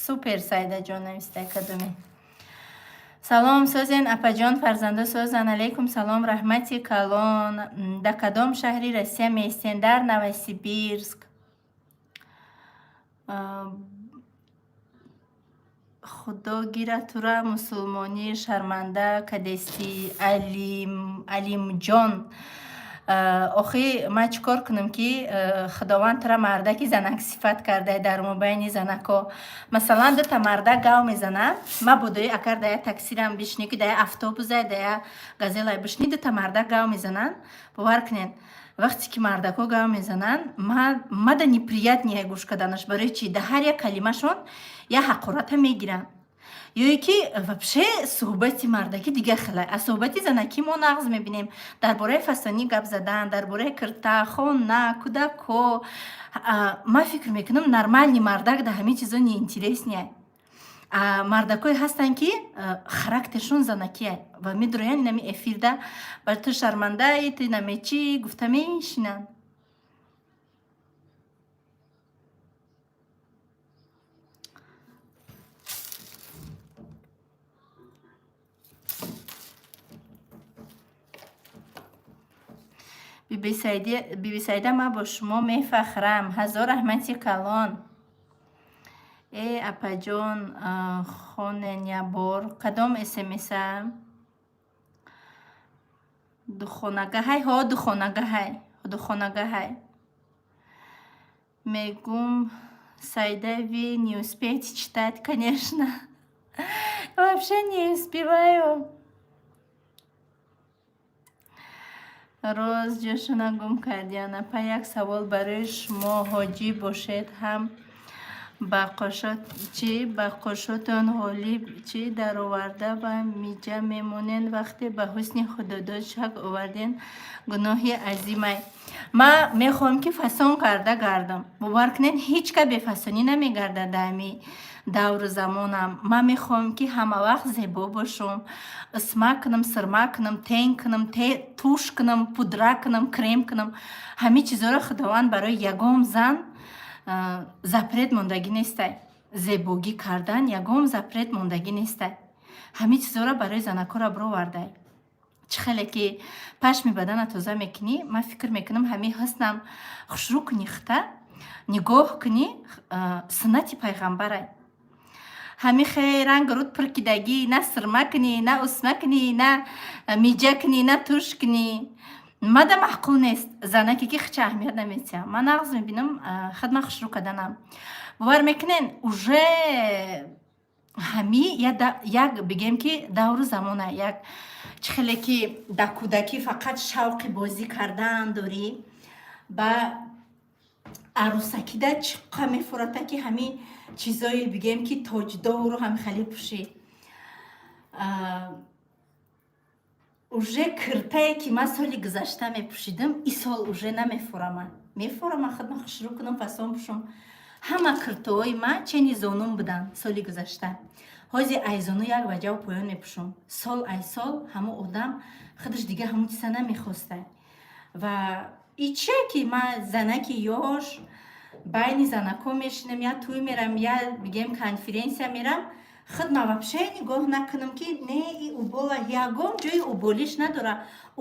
Супер Саида ҷон навистай кадоме. Салом созен апаҷон, фарзанда созан. Алейкум салом, раҳмати калон. Дар кадом шаҳри Россия меистен? Дар Новосибирск. худо гиратура мусулмонӣ шарманда кадести алимҷон. охи ман чӣ кор кунам ки худованд тура мардаки занак сифат карда дар мобайни занако. Масалан 2 та мардак гав мезананд, ман бодои агар да я таксирам бишни, ки да я автобусай, да я газелай бишни, 2 та мардак гав мезананд, бовар кунед. Вақте ки мардако гав мезананд, мада неприятния гӯш карданаш. Барои чи? Да ҳар як калимашон я ҳақората мегиранд. ёе ки вообще суҳбати мардаки дигар хеле. Аз суҳбати занаки мо нағз мебинем. Дар бораи фасонӣ гап задан, дар бораи кирта, хона, кӯдако. Ман фикр мекунам нормальни мардак да ҳамин чизо неинтересния. Мардакое ҳастанд ки характершон занакие ва медроянд нами эфирда ба ту шармандаи, ту намечи гуфта мешинанд. биби Саида, ман бо шумо мефахрам. ҳазор раҳмати калон. Апаҷон хонен я бор. Кадом смс-а? Духонагаҳай. Ҳо, духонагаҳай. мегум Сайдави не успеете читать, конечно. Вообще не успеваю. роз ҷӯшона гум кардиана па як савол барои шумо ҳоҷӣ бошед ҳам ба қошотон ғолиб чӣ дароварда ба миҷа мемонед вақте ба ҳусни худодод шак оварден гуноҳи азимай. Ма мехоҳам ки фасон карда гардам. бовар кунед ҳеҷ ка бефасонӣ намегардад дами давру замонам. Ман мехоҳам ки ҳама вақт зебо бошам, исма кунам, сирма кунам, тен кунам, туш кунам, пудра кунам, крем кунам. ҳамин чизоро худованд барои ягон зан запрет мондагӣ нестай. зебогӣ кардан ягон запрет мондагӣ нестай. ҳамин чизоро барои занакора бировардай. чӣ хеле ки пашми бадана тоза мекунӣ, ман фикр мекунам ҳамин ҳуснам хушрӯ кунӣ хта нигоҳ кунӣ суннати пайғамбарай. ҳамин хе ранг руд пиркидагӣ на сирма кунӣ, на усма кунӣ, на миҷа кунӣ, на туш кунӣ. мада маъқул нест. занаке ки хича аҳамият намедиҳам. ман нағз мебинам хадма хушрӯ каданам. бовар мекунен уже ҳами як бигем ки давру замона як чӣ хеле ки дар кӯдакӣ фақат шавқи бозӣ кардан дорӣ, ба арӯсакида чӣ қа мефурата ки ҳамин чизои бигем ки тоҷдору ҳамин хеле пӯшӣ. уже киртае ки ман соли гузашта мепӯшидам, ин сол уже намефурама. Мефурама худма хушрӯ кунам, фасон пӯшам. ҳама киртоҳои ман чени зонум буданд соли гузашта. ҳозир ай зону як ваҷаву поён мепӯшам. сол ай сол ҳамон одам худаш дига ҳамон чиза намехостай. ва ин чие ки ман занаки ёш байни занако мешинам, я тӯй мерам, я бигем конференсия мерам, худма вообще нигоҳ накунам ки не и убола ягон ҷои уболиш надора.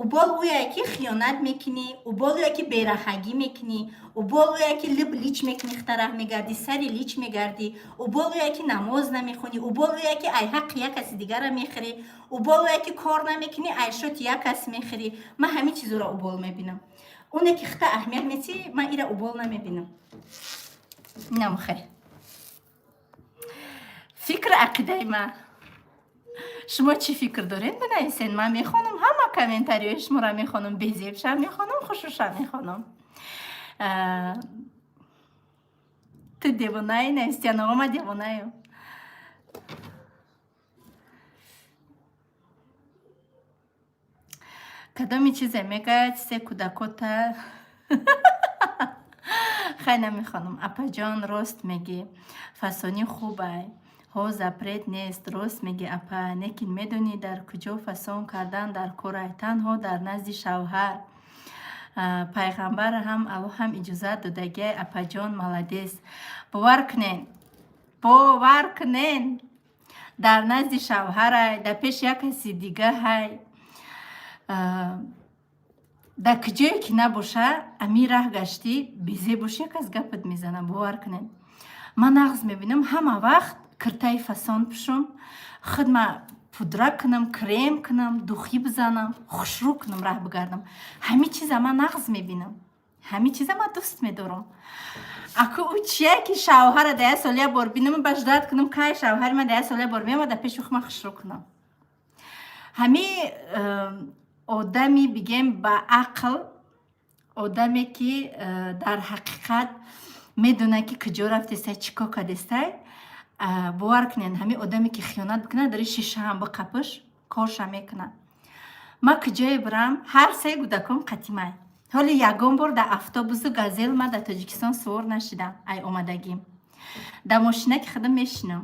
убол уяе ки хиёнат мекунӣ, убол уяе ки бераҳагӣ мекунӣ, убол уяе ки либ лич мекунӣ, хтараҳ мегардӣ, сари лич мегардӣ, убол уяе ки намоз намехонӣ, убол уяе ки ай ҳаққи як каси дигара мехӯрӣ, убол уяе ки кор намекунӣ, ай шоти як кас мехӯрӣ. ман ҳамин чизоро убол мебинам. оне ки хта аҳамият метӣ, ман ира убол намебинам. инам хайр. фикр ақидаи ман. шумо чӣ фикр доред бинависед. ман мехонам ҳама комментариҳои шуморо мехонам, безебша мехонам, хушуша мехонам. ту девонаи навистиян оғо, ман девонаам. кадоми чизе мегӯяд се кӯдакота хай намехонам. апаҷон рост мегӣ, фасонӣ хубай, ҳо запрет нест. рост мегӣ апа, лекин медонӣ дар куҷо фасон кардан дар корай? танҳо дар назди шавҳар. пайғамбар ҳам алло ҳам иҷозат додагиай. апаҷон маладес. бовар кунен дар назди шавҳарай, дар пеши як каси дигаҳай, дар куҷое ки набоша амин раҳ гаштӣ безебош як кас гапат мезана. бовар кунен ман нағз мебинам ҳама вақт киртаи фасон пӯшам, худма пудра кунам, крем кунам, духӣ бизанам, хушрӯ кунам, раҳ бигардам. ҳамин чиза ман нағз мебинам. ҳамин чиза ман дӯст медорам. аку ӯ чие ки шавҳара да як соли як бор бинам, баш дад кунам кай шавҳари ман да як соли як бор меомад, дар пеши худам хушрӯ кунам. ҳамин одами бигем ба ақл, одаме ки дар ҳақиқат медона ки куҷо рафтестай, чӣ кор кардестай, бовар кунед ҳамин одаме ки хиёнат бикунад дар шишаам биқапиш корша мекунад. ман куҷое бирам, ҳар се кӯдаком қатимай. ҳоли ягон бор дар автобусу газел ман дар Тоҷикистон сувор нашидам. ай омадагим дар мошинаки худам мешинам,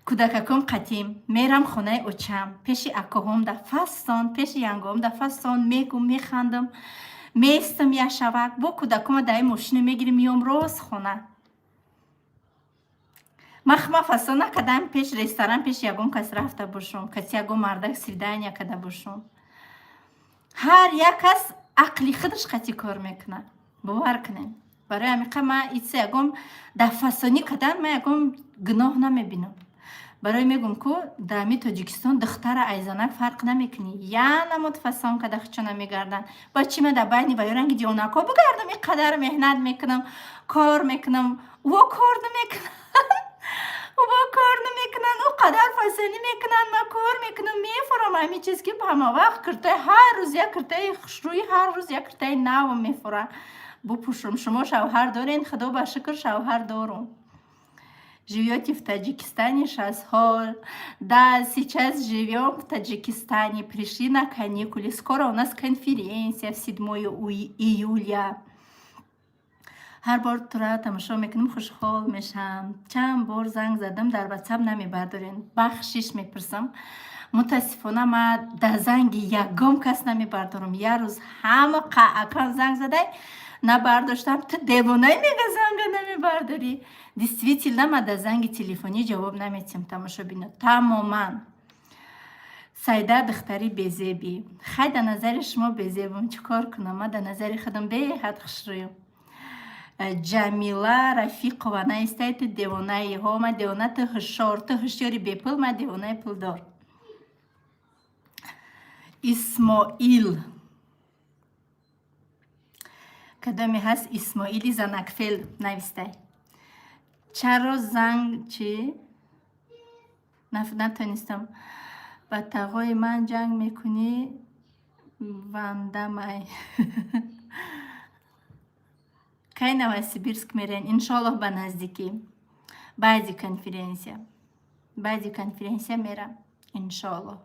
кӯдакаком қатим, мерам хонаи очам, пеши акоҳом дар фасон, пеши янгоҳом дар фасон мегум, механдам, меистам яшавак, бо кӯдакома дар ин мошина мегирим, меом рост хона. ман худам фасон накардам пеш ресторан, пеш ягон кас рафта бошам, каси ягон мардак свидания када бошам. ҳар як кас ақли худаш қатӣ кор мекунад. бовар кунед. барои ҳамин қа ман ягон дар фасонӣ кадан ман ягон гуноҳ намебинам. барои мегум ку дами Тоҷикистон духтара айзанак фарқ намекунӣ. Яна мутфассон када хучона мегардан. Ба чӣ ма дар байни ваёранги ҷонако бигардам, иқадар меҳнат мекунам, кор мекунам, во кор намекунам. ва кор намекунанд, ӯ қадар файсанӣ мекунанд, ман кор мекунам, мефурам ҳамин чиз ки ҳама вақт киртаи ҳар рӯз як киртаи хушрӯӣ, ҳар рӯз як киртаи нав мефура. Бупушум, шумо шавҳар дорен? Худо ба шукр шавҳар дорум. Живете в Таджикистане 6 лет. Да, сейчас живем в Таджикистане. Пришли на каникулы. Скоро у нас конференция в 7 июля. ҳар бор тура тамошо мекунам, хушҳол мешам. Чанд бор занг задам, дар WhatsApp намебардорен. Бахшиш мепурсам. Мутаассифона ман дар занги ягон кас намебардорам. Як рӯз ҳама қаъакан занг задай, набардоштам. Ту девонаи мега занга намебардорӣ. Действительно ман дар занги телефонӣ ҷавоб наметиҳам, тамошобино. Тамоман. Сайда духтари безеби. Хай дар назари шумо безебам, чӣ кор кунам? Ман дар назари худам беҳад хушрӯям. Ҷамила Рафиқова наистай, ту девонаи ҳо, ман девона, ту ҳушёр, ту ҳушёри бепул, ман девонаи пулдор. Исмоил. Кадоме ҳаст? Исмоили Занакфел навистай. Чаро занг чӣ? Натонистам. Ба тағои ман ҷанг мекунӣ? Вандамай. Кай Новосибирск мерен? Иншоллоҳ ба наздикӣ. Баъди конференсия мерам. Иншоллоҳ.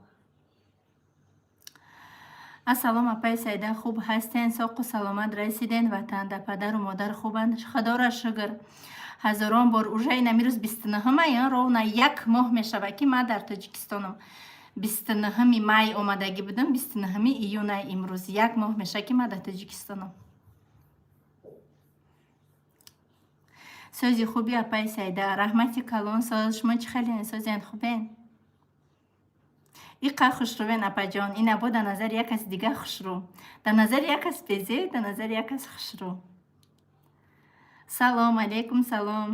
Ассалом апай Сайда, хуб ҳастен? Соқу саломат расиден ватан? Да падару модар хубанд? Худоро шукр. Ҳазорон бор. Уже намирӯз 29 ровна 1 моҳ мешавад ки ман дар Тоҷикистонам. 29 май омадагӣ будам, 29 июна имрӯз 1 моҳ мешавад ки ман дар Тоҷикистонам. Сози хуби апай Сайда, раҳмати калон соз. Шумо чӣ халин созен, хубен? Иқа хушрӯвен апаҷон. Ин або дар назари як кас дига хушрӯ. Дар назари як кас безе, дар назари як кас хушрӯ. Салом алейкум, салом.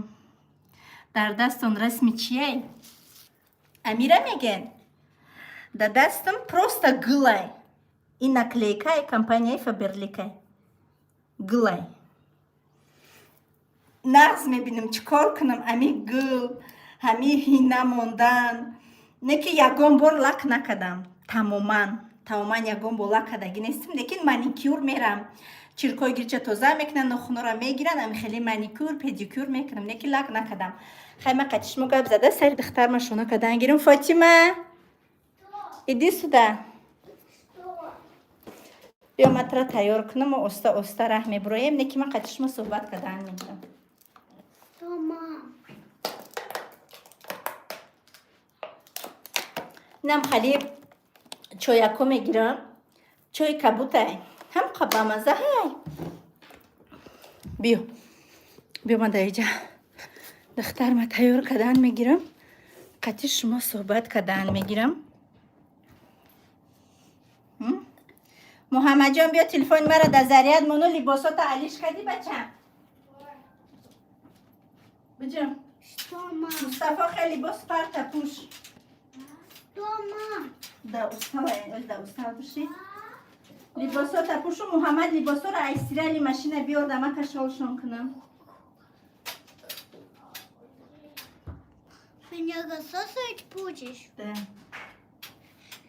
Дар дастон расми чие? Амира меген? Дар дастам просто гылай. Ин наклейкаи компанияи Фаберликай. Гылай. Нағз мебинам, чӣ кор кунам? Ами гул, ами ҳина мондан. Не ки ягон бор лак накардам. Тамоман ягон бор лак кардагӣ нестам. Лекин маникюр мерам. Чиркои гирча тоза мекунам, нохунора мегирам, ами хеле маникюр, педикюр мекунам. Не ки лак накардам. Хай ман қати шумо гап зада сари духтарма шона кардан гирам. Фотима, иди сюда. Биё ман тра тайёр кунам, оста оста раҳ мебуроем. Не ки ман қати шумо суҳбат кардан мегирам. Инам халиб чойако мегирам. Чои кабутай. Ҳам қабамаза ҳай. Биё ман дар иҷа духтарма тайёр кардан мегирам. Қати шумо суҳбат кардан мегирам. Муҳаммадҷон биё телефони мара дар заряд мону либосота алиш кардӣ бачам? Баҷам. Мустафо хеле либос парта пуш. Да устава пуши. Либосота пушу. Муҳаммад либосора аз стирали машина биёр да ман кашолшон кунам. Меня засосать будешь? Да.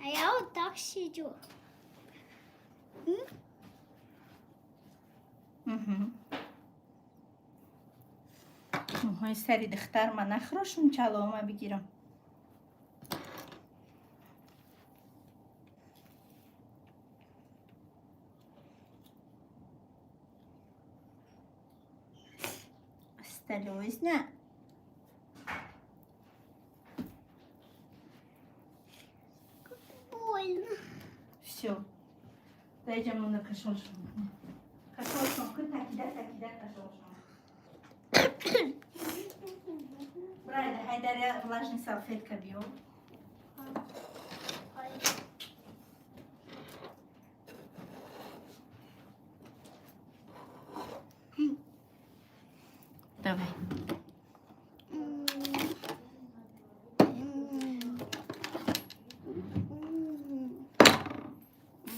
А я вот так сижу. Моҳои сари духтарма нахрошум, чалома бигирам. Осторожно. Больно. Всё. Дайҷам мона кашолшон. Кашолшон кун, такида кашолшон. Брайда, Хайдаря, влажный салфетка биё. Давай.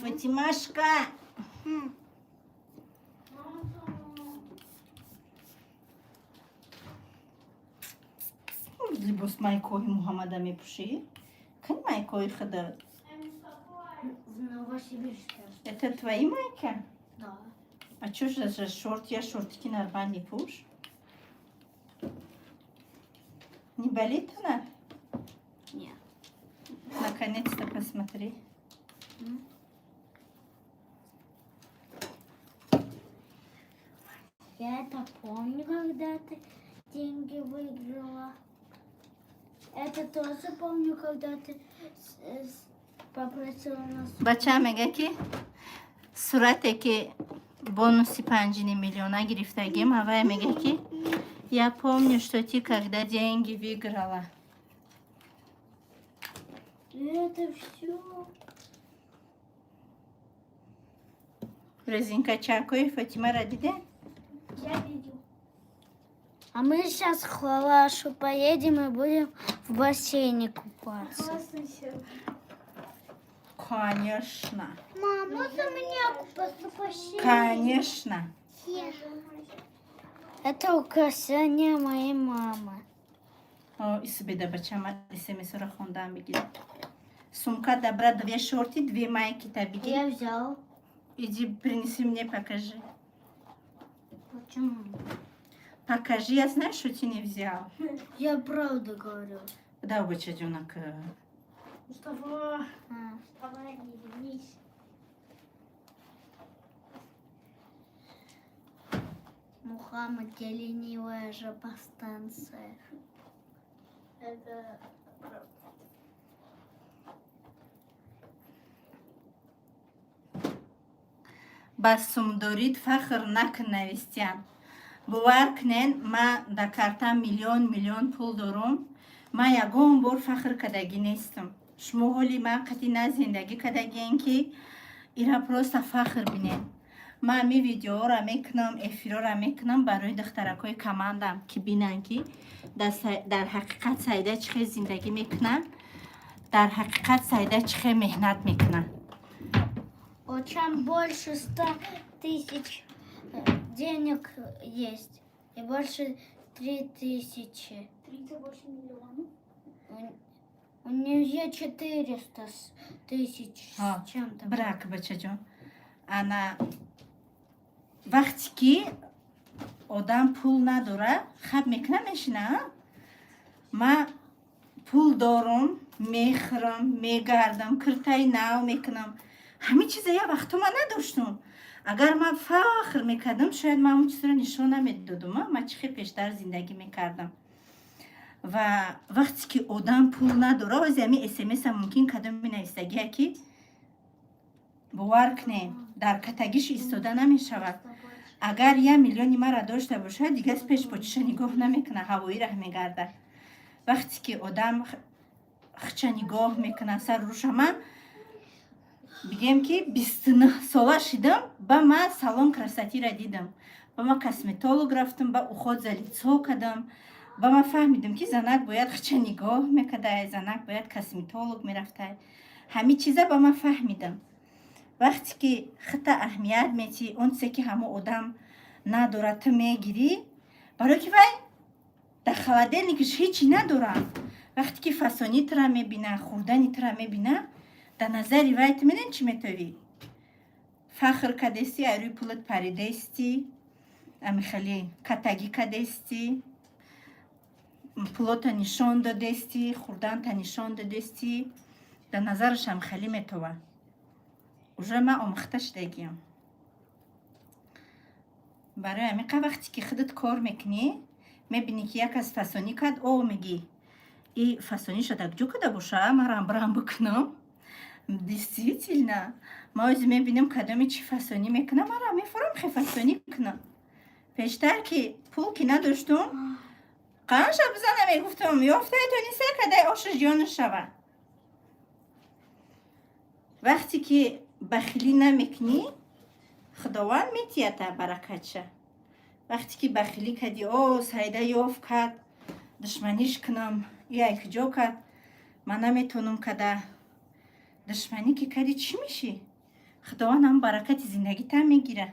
Фатимашка. Либос майкои Мухаммада мепуши? Кань майкои хада? В Новосибирске. Это твои майки? Да. А чё же за шорт? Я шортики нормальный пуш. Не болит она? Нет. Наконец-то посмотри. Я это помню, когда ты деньги выиграла. Это тоже помню, когда ты попросила нас. Бача мега ки сурате ки бонуси 5 миллиона гирифтагим, авая мега ки я помню, что ты когда деньги выиграла. Это все. Резинка чакой Фатима радиде? Я видел. А мы сейчас к Халашу поедем и будем в бассейне купаться. Конечно. Мама, можно меня купаться в бассейне? Конечно. Это украшение моей мамы. О, Исубеда бачама лисеми сора хондам бигир. Сумка добра 2 шорти, 2 майки табиги. Я взял. Иди принеси мне, покажи. Почему? Покажи, я знаю, что ты не взял. Я правду говорю. Да, бачадёнок. Мустафа. Вставай, не вернись. Мухаммад, я ленивая жопостанция. Это правда. ба сумдорид фахр накунавистям. Бувар кунен ма да картам миллион пул дорум. Ма ягон бор фахр кадаги нестам. Шумо ҳоли ма қати на зиндагӣ кадагиен ки ира просто фахр бинен. Ма ми видеоро мекунам, эфирора мекунам барои духтаракои командам ки бинан ки дар ҳақиқат Саида чӣ хел зиндагӣ мекунад, дар ҳақиқат Саида чӣ хел меҳнат мекунад. Чем больше 100 тысяч денег есть, и больше 3000. 38 миллионов? У нее 400 тысяч с чем-то. Брак, бачаҷон. Ана вақте ки одам пул надора, хаб мекуна мешина. Ма пул дорум, мехӯрам, мегардам, киртаи нав мекунам. ҳамин чиза я вақту ман надоштум. Агар ман фахр мекардам, шояд ман он чизро нишон намедодум. Ман чӣ хел пештар зиндагӣ мекардам. Ва вақте ки одам пул надора, ози ҳамин смс-а мумкин кадом менависагия ки бовар кунем дар катагиш истода намешавад. Агар 1 миллиони мара дошта бошад, дигар пеш почиша нигоҳ намекунад, ҳавоӣ раҳ мегардад. Вақте ки одам хча нигоҳ мекунад сар рӯша, ман бигем ки 29 сола шидам, ба ман салон красотира дидам, ба ман косметолог рафтам, ба уход за лицо кардам, ба ман фаҳмидам ки занак бояд хча нигоҳ мекардай, занак бояд косметолог мерафтай. ҳамин чиза ба ман фаҳмидам. Вақте ки хита аҳамият мети он чизе ки ҳамо одам надорад, ту мегирӣ, барои ки вай дар холодильникаш ҳечи надорад. Вақте ки фасонитра мебина, хурданитра мебина, дар назари вай ту медонӣ чӣ метавӣ? Фахр кардести, аз рӯи пулат паридести, амихали катагӣ кардести, пулота нишон додести, хурданта нишон додести, дар назараш амихали метова. Уже ман омӯхта шудагиам. Барои ҳамин вақте ки худат кор мекунӣ, мебинӣ ки як кас фасонӣ кард, о мегӣ и фасониша дар куҷо када боша, ман рамбрам бикунам. Действительно, ма ози мебинам кадоми чӣ фасонӣ мекунам, манро мефурам хе фасонӣ кунам. Пештар ки пул ки надоштум, қаноша бизанам мегуфтам, ёфтаи тониса кадай ошиш ҷона шава. Вақте ки бахилӣ намекунӣ, худованд метията баракатша. Вақте ки бахилӣ кардӣ, о Саида ёфт кард, душманиш кунам, яй куҷо кард, ман наметонам када. Душманӣ ки кардӣ чӣ мешӣ? خداوند هم برکت زندگی تا میگیره.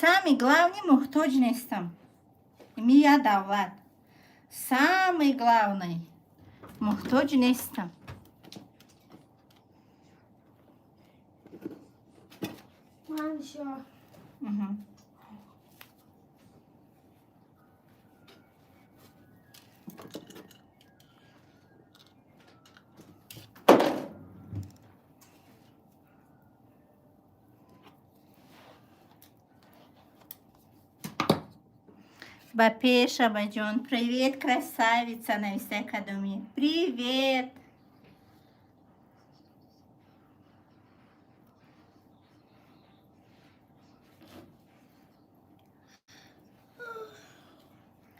Самый главный محتاج نیستم. Я давлад. Самый главный محتاج نیستم. Мам, все. Бапеша, Баджон, привет, красавица на Весте Академии. Привет.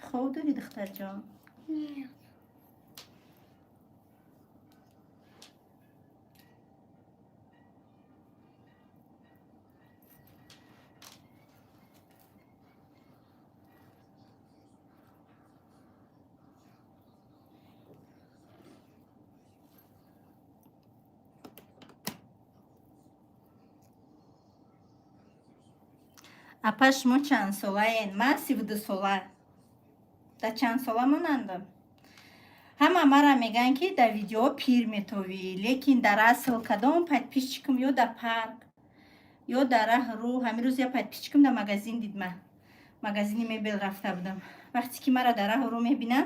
خوب داری دختر جان؟ Нет. Апа шумо чанд солаен? Ман 32 сола. Да чанд сола монандам? Ҳама мара меган ки да видео пир метовӣ, лекин дар асл кадом подписчикам ё да парк, ё да раҳрӯ. Ҳамин рӯз я подписчикам да магазин дидма. Магазини мебел рафта будам. Вақте ки мара дар раҳрӯ мебинам,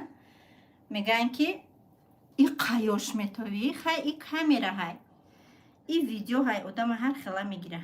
меган ки и қайёш метовӣ, хай и камера ҳай. И видео ҳай одама ҳар хела мегира.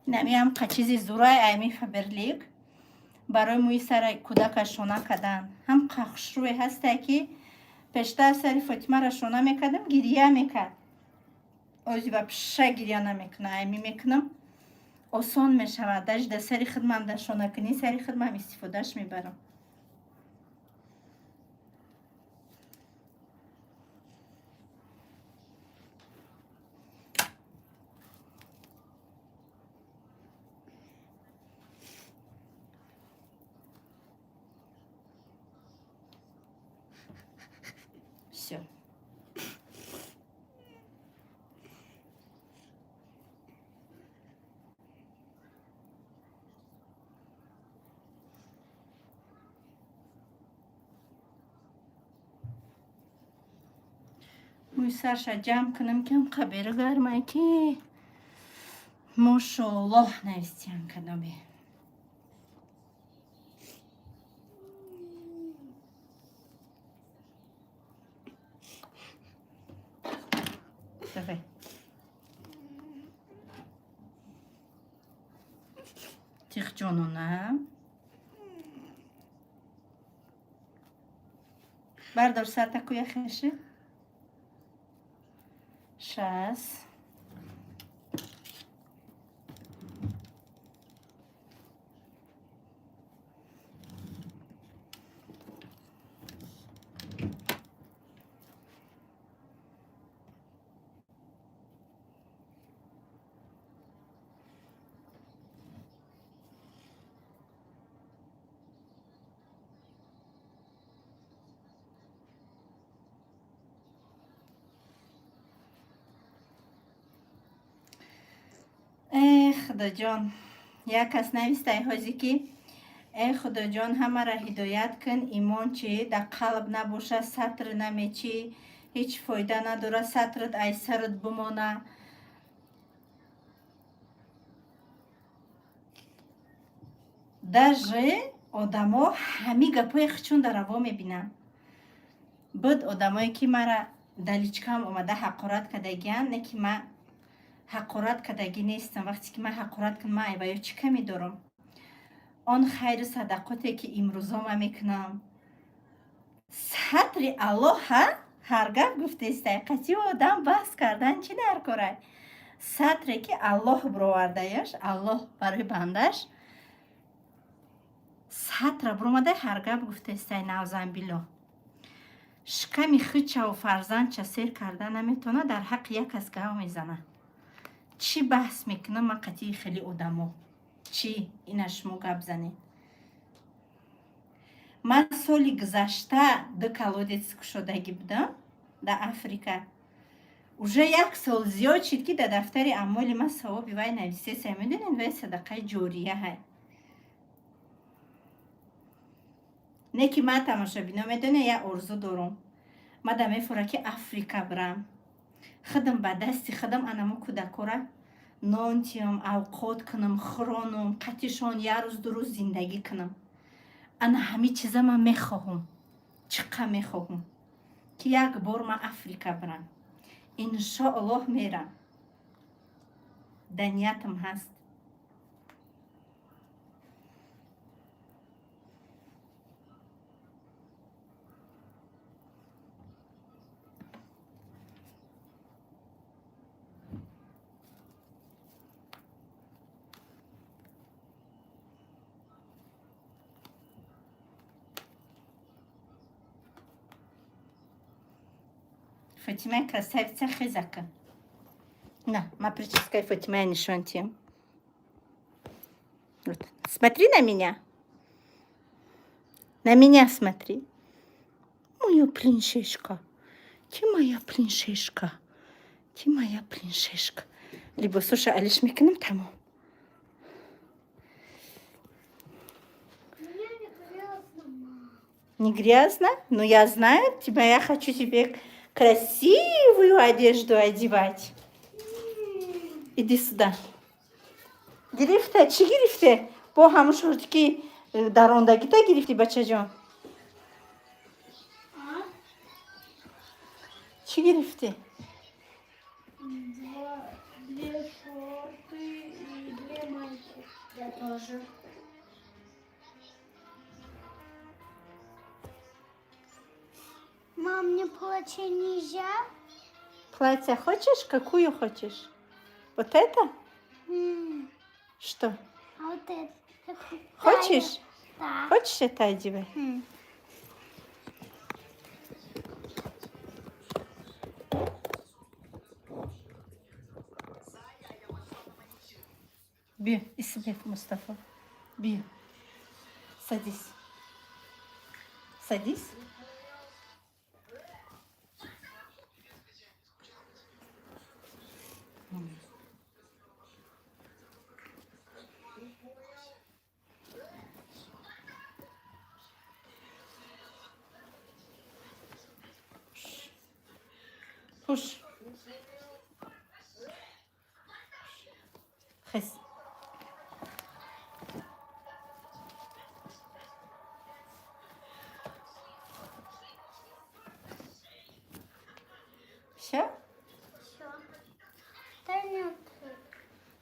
Намиам қачизи зурай айми фаберлик барои мӯи сари кӯдака шона кадан. Ҳам қахшрӯе ҳасте ки пештар сари Фотимаро шона мекардам, гирия мекард. Ози вапша гирия намекуна. Айми мекунам, осон мешавад. Даш да сари хидмам да шонакунӣ сари хидмам истифодаш мебарам. Всё. мӯи сарша ҷамъ кунам кам қабери гармай ки мошоаллоҳ навистиям кадоме. Давай. Тих ҷононам. Бардор сатаку яхеши. Шас. худоҷон, як кас навистаи ҳози ки худоҷон ҳамаро ҳидоят кун, имон чи да қалб набоша, сатр намечи, هیچ فایده نداره. سطرت ای سرت بمانه. даже آدما همه گپای خچون در روا میبینن. بود آدمایی که مرا دلیچکم اومده حقارت کدگیان، نه که من حقارت کدگی نیستم. وقتی که من حقارت کنم من ایویا چی کمی دارم. آن خیر صدقاتی که امروزا من میکنم سطر الله هر گپ گفته است. قطعی آدم بحث کردن چی در کاره. سطری که الله برآوردهش، الله برای بندش سطر برآمده هر گپ گفته است. نعوذ بالله. شکمی خودش و فرزند چه سیر کرده نمیتونه در حق یک از گاو میزنه. چی بحث میکنه ما قطعی خیلی آدمو چی اینش مو گپ زنید. من سالی گذشته دو کالودیس کشودگی بودم در افریقا. уже یک سال زیاد شد که در دفتر اعمال من ثواب وای نویسه است. میدونین وای صدقه جاریه های. نه که من تماشا بینم. میدونه یک آرزو دارم. من دمی فرکی افریقا برم. خودم به دستی خودم انمو کودکورا نان تیم اوقات کنم، خورانم، قطیشان یک روز دو روز زندگی کنم. انا همه چیزا من میخواهم. چقدر میخواهم که یک بار من افریقا برم. انشاءالله میرم. دنیاتم هست. Фатима красавица хизака. На, мы прической Фатима нишонтим. Вот. Смотри на меня. На меня смотри. Моя принцесска. Ты моя принцесска. Ты моя принцесска. Либо слушай, алиш микнем тому. Не грязно? Но я знаю, тебя я хочу тебе красивую одежду одевать. Иди сюда. Грифте, чи грифте? По хаму шортики дарондаги та грифти бачаҷон. Чи грифти? Две шорты и две майки. Я тоже. Мам, мне платье нельзя? Платье хочешь? Какую хочешь? Вот это? Что? А вот это. Хочешь? Да. Хочешь это одевать? Бью, и себе, Мустафа. Бью. Садись. Садись. Хуш. Хес. Все? Все. Да нет.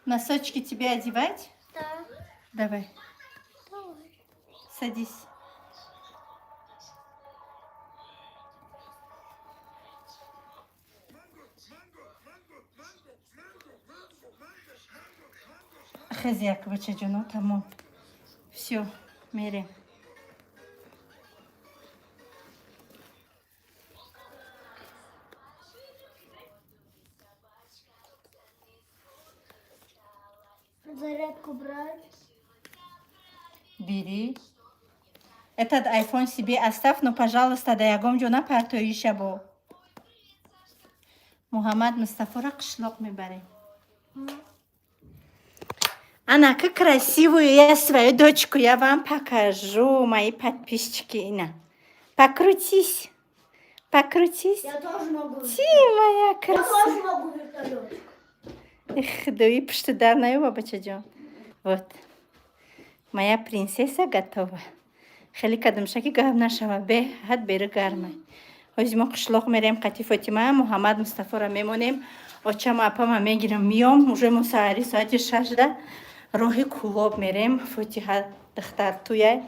Носочки тебе одевать? Да. Давай. Давай. Садись. Хозяйка, бачаджуно, тамом. Все, мере. Зарядку брать. Бери. Этот айфон себе оставь, но, пожалуйста, да ягом джуна партоиша бо. Мухаммад Мустафора кышлок мебари. Она, как красивую я свою дочку, я вам покажу, мои подписчики. Ина. Покрутись. Покрутись. Я тоже могу. Ти, моя Я красавица. тоже могу вертолетик. Эх, дуй, пшты дар наю, бабачаҷон. Вот. Моя принцесса готова. Хеле кадамшаки гап нашава. Беҳад бери гармай. ҳозир мо қишлоқ мерем қати Фотима, Муҳаммад Мустафоро мемонем. Очаму апама мегирам миём. Уже мо соати 6 да. Роҳи Кулоб мерем. Фотиҳа духтар туяй.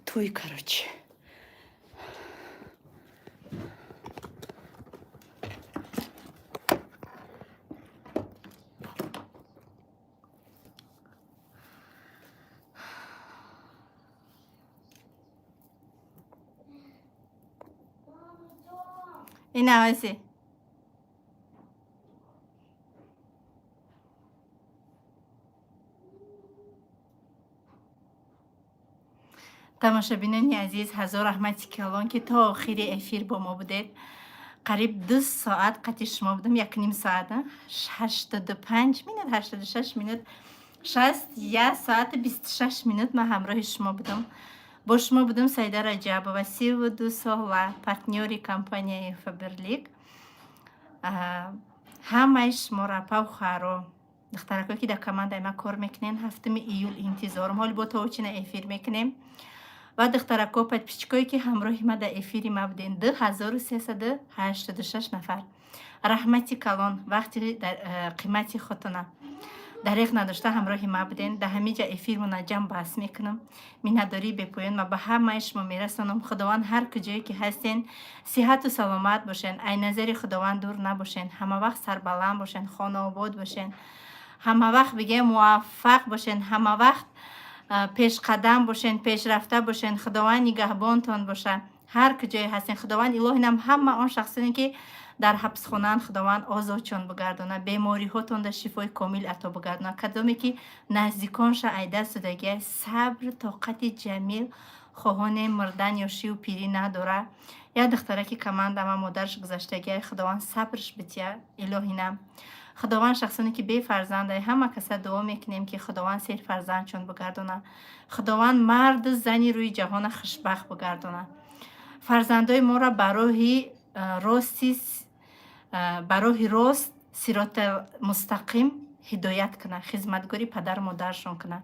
Туй, короче. Ина ози. тамошобинони азиз, ҳазор раҳмати калон ки то охири эфир бо мо будед. қариб 2 соат қати шумо будам, 1.5 соат, 85 минут, 86 минут, 1 соат 26 минут ман ҳамроҳи шумо будам. бо шумо будам Саида Раҷабова, 32 сола, партнёри компанияи Фаберлик. ҳамаи шумо рапа ухаро духтаракое ки дар командаи ман кор мекунем, 7 июл интизорум. ҳоли бо тоочина эфир мекунем. ва духтарако подписчикое ки ҳамроҳи ма дар эфири ма буден 2386 нафар. раҳмати калон, вақти қимати хотона дариқ надошта ҳамроҳи ма буден. дар ҳамин ҷа эфир мунаҷҷам баҳс мекунам. миннатдории бепоён ма ба ҳамаи шумо мерасонам. худованд ҳар куҷое ки ҳастен сиҳату саломат бошен, ай назари худованд дур набошен, ҳамавақт сарбаланд бошен, хонаобод бошен, ҳамавақт бигем муваффақ бошен, ҳамавақт пешқадам бошен, пешрафта бошен. худованд нигаҳбонтон боша. ҳар куҷое ҳастен худованд илоҳинам ҳама он шахсоне ки дар ҳабсхонаанд худованд озодшон бигардона, бемориҳотонда шифои комил ато бигардона. кадоме ки наздиконша айда судагия сабр тоқати ҷамил хоҳоне мурдан ё шиву пирӣ надора. як духтараки командама модараш гузаштагия худованд сабрш бития илоҳинам. худованд шахсоне ки бефарзандай ҳама каса дуо мекунем ки худованд серфарзандшон бигардона. худованд марду зани рӯи ҷаҳона хушбахт бигардона. фарзандои моро ба роҳи рост сиротал мустақим ҳидоят куна, хизматгори падару модарашон куна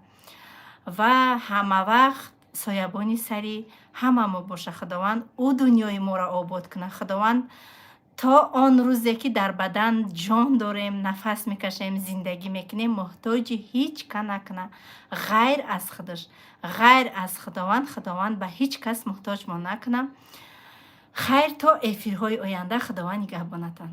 ва ҳамавақт соябони сари ҳамамо боша. худованд ӯ дунёи моро обод куна. худованд то он рӯзе ки дар бадан ҷон дорем, нафас мекашем, зиндагӣ мекунем, муҳтоҷи ҳеҷ ка накуна ғайр аз худаш, ғайр аз худованд. худованд ба ҳеҷ кас муҳтоҷ мо накуна. хайр то эфирҳои оянда. худованд нигаҳбонатон.